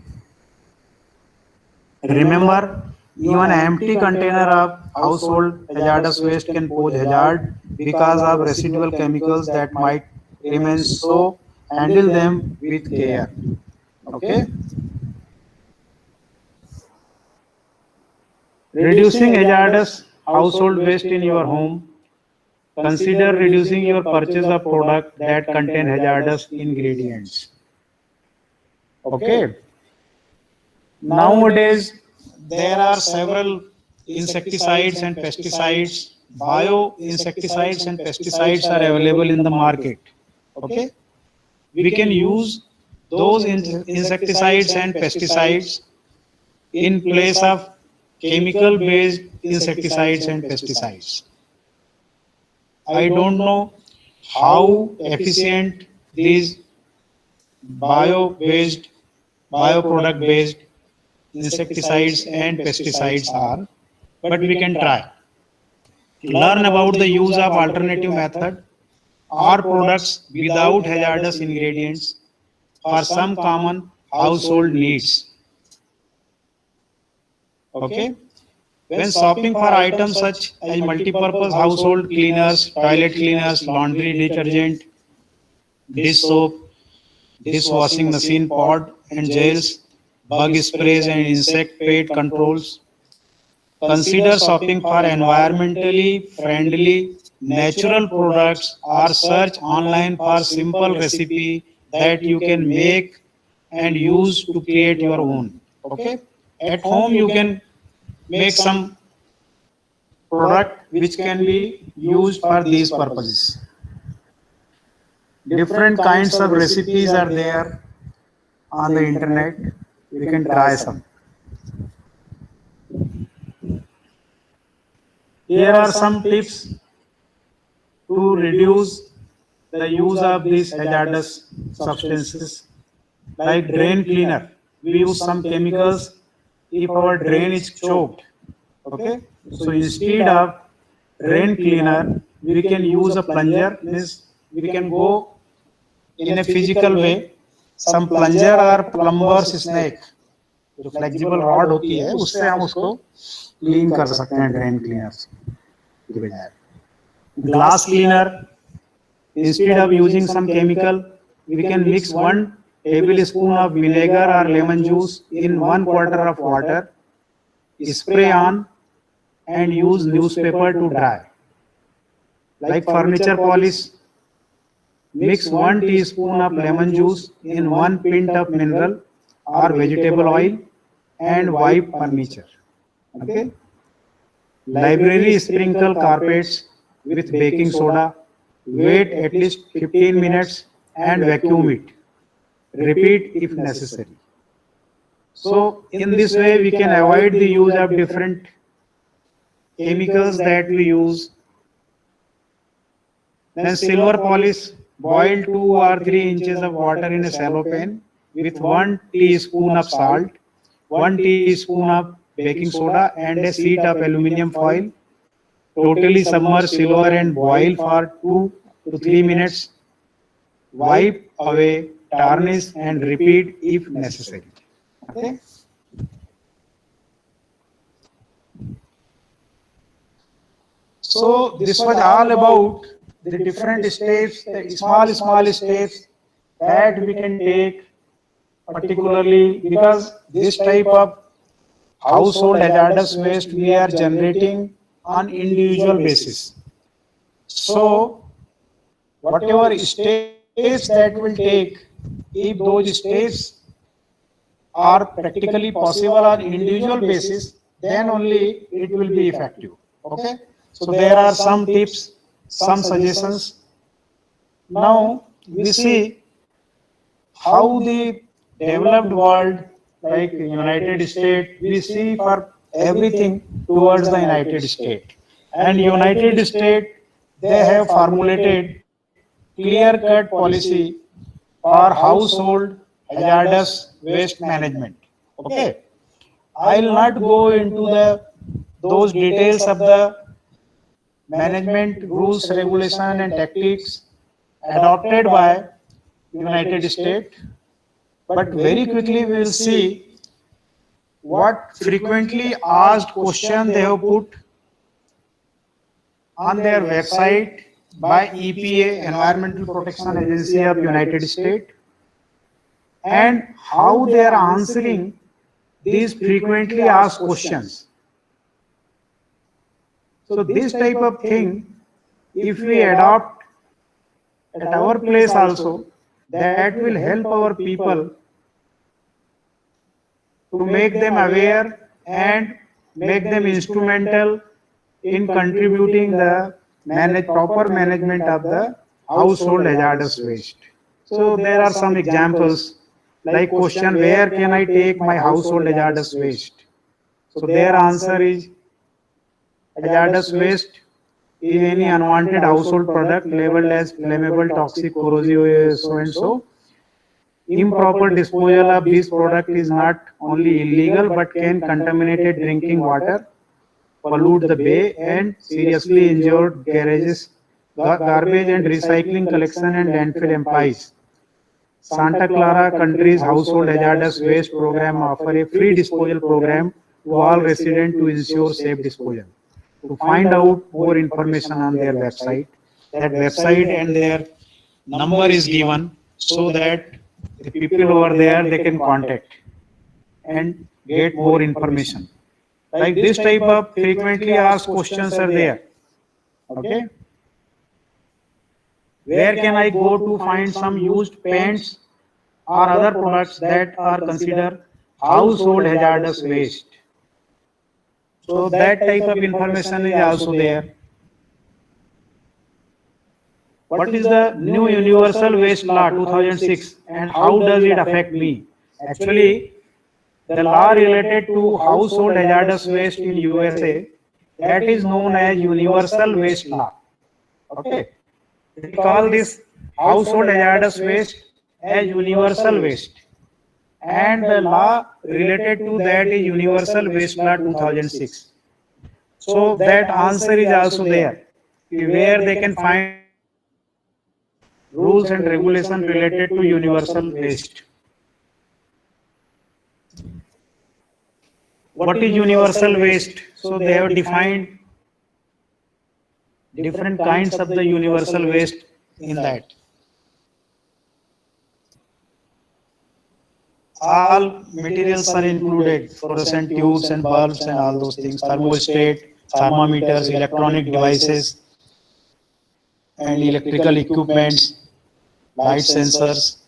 Remember, even an empty container of household hazardous waste can pose hazard because of residual chemicals that might remain, so handle them with care. Okay. Reducing hazardous household waste in your home. Consider reducing your purchase of products that contain hazardous ingredients. Okay. Nowadays, there are several insecticides and pesticides. Bio insecticides and pesticides are available in the market. Okay. We can use those insecticides and pesticides in place of chemical based insecticides and pesticides. I don't know how efficient these bio-based, bioproduct based insecticides and pesticides are, but we can try. Learn about the use of alternative method or products without hazardous ingredients for some common household needs. Okay. When shopping for items such as multi-purpose household cleaners, toilet cleaners, laundry detergent, dish soap, dishwashing machine pod and gels, bug sprays and insect pest controls, consider shopping for environmentally friendly natural products or search online for simple recipe that you can make and use to create your own. Okay. At home you can make some product which can be used for these purposes. Different kinds of recipes are there on the internet. We can try some. Here are some tips to reduce the use of these hazardous substances like drain cleaner. We use some chemicals if our drain is choked. Okay. So instead of drain cleaner, we can use a plunger. Means we can go in a physical way. Some plunger or plumber's snake, जो flexible rod होती है उससे हम उसको clean कर सकते हैं drain cleaner के बजाय. Glass cleaner, instead of using some chemical, we can mix 1 tablespoon of vinegar or lemon juice in 1/4 of water, spray on and use newspaper to dry. Like furniture polish, mix 1 teaspoon of lemon juice in 1 pint of mineral or vegetable oil and wipe furniture. Okay. Library sprinkle carpets with baking soda. Wait at least 15 minutes and vacuum it. Repeat if necessary. So in this way we can avoid the use of different chemicals that we use. Then silver polish, boil 2 or 3 inches of water in a shallow pan with 1 teaspoon of salt, 1 teaspoon of baking soda and a sheet of aluminum foil. Totally submerge silver and boil for 2 to 3 minutes. Wipe away, tarnish and repeat if necessary. Okay. So this was all about the different steps, the small steps that we can take, particularly because this type of household hazardous waste we are generating on individual basis. So whatever steps that will take, if those steps are practically possible on individual basis, then only it will be effective. Okay. So there are some tips, some suggestions. Now we see how the developed world, like United States, we see for everything towards the United States. And United States, they have formulated clear-cut policy for household hazardous waste management. Okay. I'll not go into those details of the management rules, regulation and tactics adopted by United States. But very quickly we will see what frequently asked question they have put on their website by EPA, Environmental Protection Agency of United States, and how they are answering these frequently asked questions. So this type of thing, if we adopt at our place also, that will help our people to make them aware and make them instrumental in contributing the proper management of the household hazardous waste. So there are some examples like question, where can I take my household hazardous waste? So their answer is hazardous waste is any unwanted household product labeled as flammable, toxic, corrosive, so and so. Improper disposal of this product is not only illegal but can contaminate drinking water, pollute the bay and seriously injure garbage and recycling collection and landfill employees. Santa Clara country's household hazardous waste program offer a free disposal program to all residents to ensure safe disposal. To find out more information on their website, that website and their number is given so that the people over there they can contact and get more information. Like this type of frequently asked questions are there. Okay. Where can I go to find some used paints or other products that are considered household hazardous waste? So that type of information is also there. What is the new Universal Waste Law 2006 and how does it affect me? Actually, the law related to household hazardous waste in USA, that is known as Universal Waste Law. Okay. We call this household hazardous waste as universal waste. And the law related to that is Universal Waste Law 2006. So that answer is also there, where they can find rules and regulations related to universal waste. What is universal waste? So they have defined different kinds of the universal waste in that. All materials are included, fluorescent tubes and bulbs and all those things, thermostat, thermometers, electronic devices, and electrical equipments, light sensors,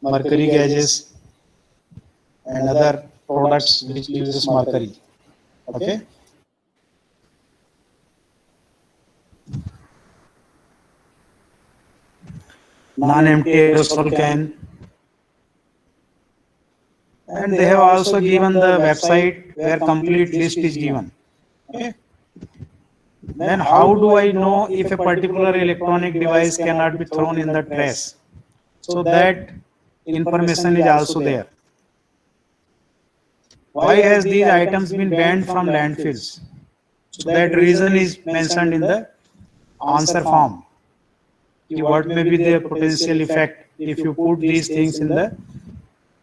mercury gauges, and other products which uses mercury. Okay. Non-empty aerosol can. And they have also given the website where complete list is given. Okay. Then how do I know if a particular electronic device cannot be thrown in the trash? So that information is also there. Why has these items been banned from landfills? So that reason is mentioned in the answer form. What may be the potential effect if you put these things in the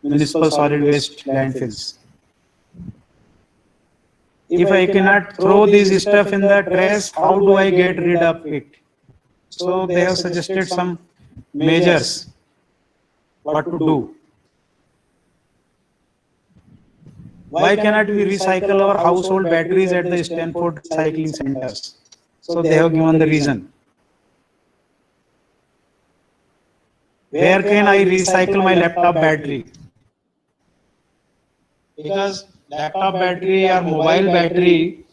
municipal solid waste landfills? If I cannot throw this stuff in the trash, how do I get rid of it? So they have suggested some measures what to do. Why cannot we recycle our household batteries at the Stanford recycling centers? So they have given the reason. Where can I recycle my laptop battery? Because laptop battery or mobile battery,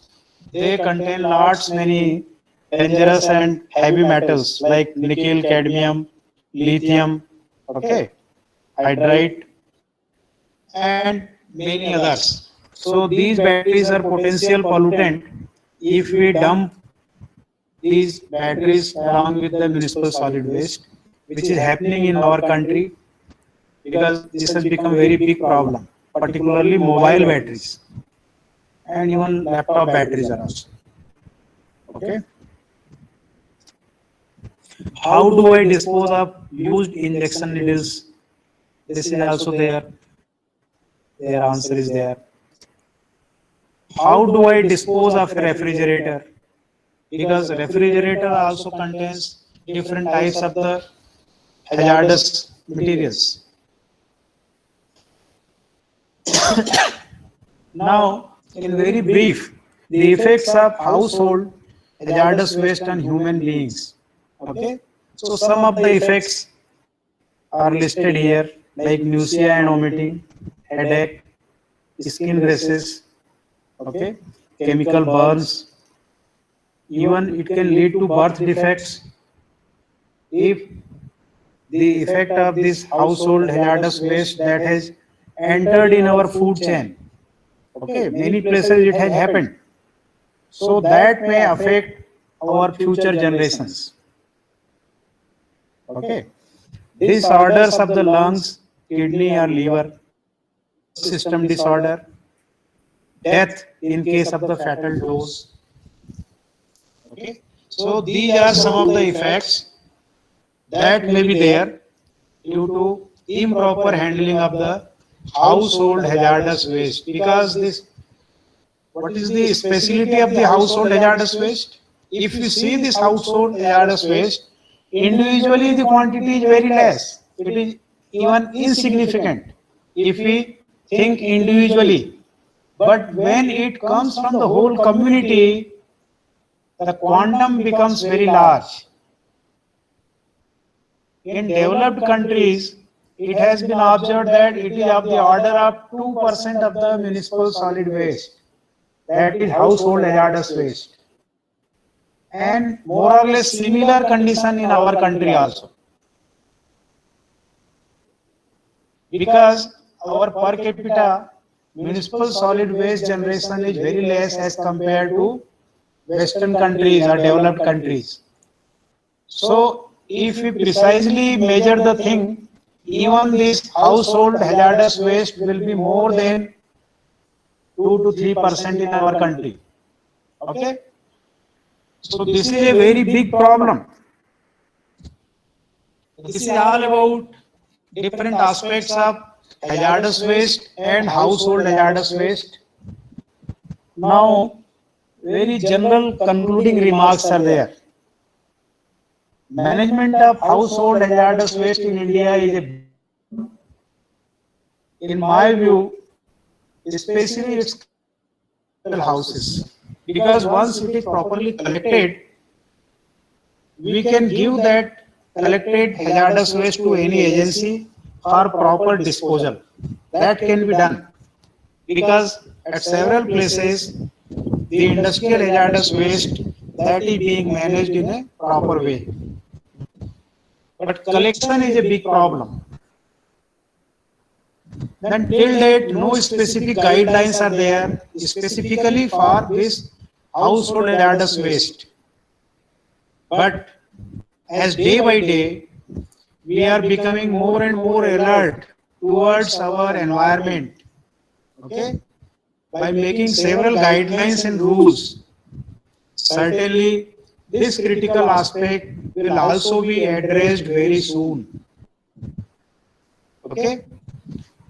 they contain lots many dangerous and heavy metals like nickel, cadmium, lithium, okay, hydride, and many others. So these batteries are potential pollutant if we dump these batteries along with the municipal solid waste, which is happening in our country because this has become a very big problem, particularly mobile batteries and even laptop batteries are also. Okay. How do I dispose of used injection needles? This is also there. Their answer is there. How do I dispose of a refrigerator? Because refrigerator also contains different types of the hazardous materials. Now, in very brief, the effects of household hazardous waste on human beings. Okay, so some of the effects are listed here, like nausea and vomiting, headache, skin rashes, okay, chemical burns. Even it can lead to birth defects if the effect of this household hazardous waste that has entered in our food chain. Okay, many places it has happened. So that may affect our future generations. Okay, disorders of the lungs, kidney or liver, system disorder, death in case of the fatal dose. Okay, so these are some of the effects that may be there due to improper handling of the household hazardous waste. Because this, what is the specialty of the household hazardous waste? If you see this household hazardous waste, individually the quantity is very less. It is even insignificant if we think individually. But when it comes from the whole community, the quantum becomes very large. In developed countries, it has been observed that it is of the order of 2% of the municipal solid waste. That is household hazardous waste. And more or less similar condition in our country also. Because our per capita municipal solid waste generation is very less as compared to Western countries or developed countries. So, if we precisely measure the thing, even this household hazardous waste will be more than 2 to 3% in our country. Okay? So, this is a very big problem. This is all about different aspects of hazardous waste and household hazardous waste. Now, very general concluding remarks are there. Management of household hazardous waste in India is in my view, especially its houses. Because once it is properly collected, we can give that collected hazardous waste to any agency for proper disposal. That can be done. Because at several places, the industrial hazardous waste that is being managed in a proper way. But collection is a big problem. Then till date, no specific guidelines are there specifically for this household hazardous waste. But as day by day, we are becoming more and more alert towards our environment. Okay? By making several guidelines and rules, certainly this critical aspect will also be addressed very soon. Okay?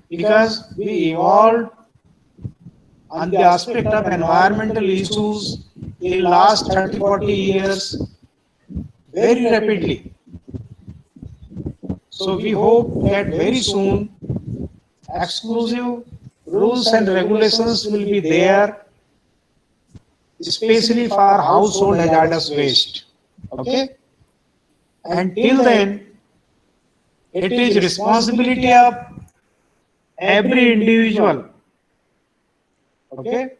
Because we evolved on the aspect of environmental issues in last 30-40 years very rapidly. So we hope that very soon exclusive rules and regulations will be there, especially for household hazardous waste. Okay? And till then, it is responsibility of every individual, okay,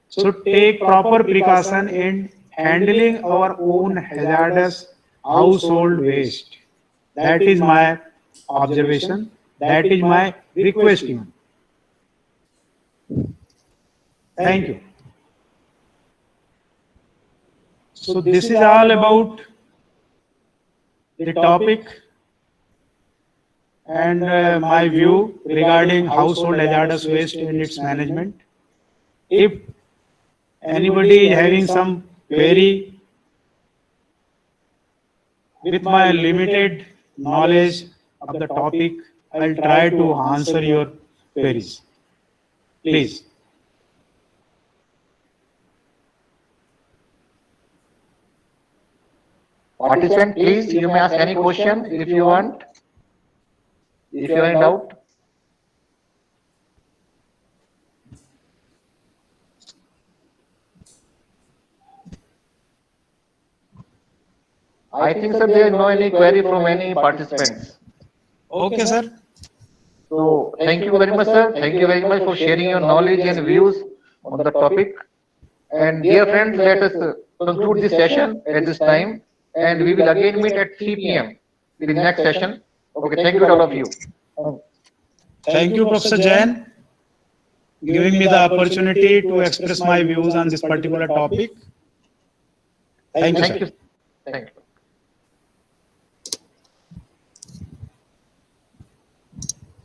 should take proper precaution in handling our own hazardous household waste. That is my observation. That is my request even. Thank you. So this is all about the topic and my view regarding household hazardous waste and its management. If anybody is having some query, with my limited knowledge of the topic, I'll try to answer your queries. Please.
Participant, please, you may ask any question if you want. If you are in doubt. I think, sir, there is no any query from any participants.
Okay, sir.
So, thank you very much, sir. Thank you very much for sharing your knowledge and views on the topic. And dear friends, let us conclude this session at this time. And we will again meet at 3 p.m. in the next session. Okay, thank you to all of you.
Thank you, Professor Jain, giving me the opportunity to express my views on this particular topic. Thank you, sir.
Thank you. Thank you.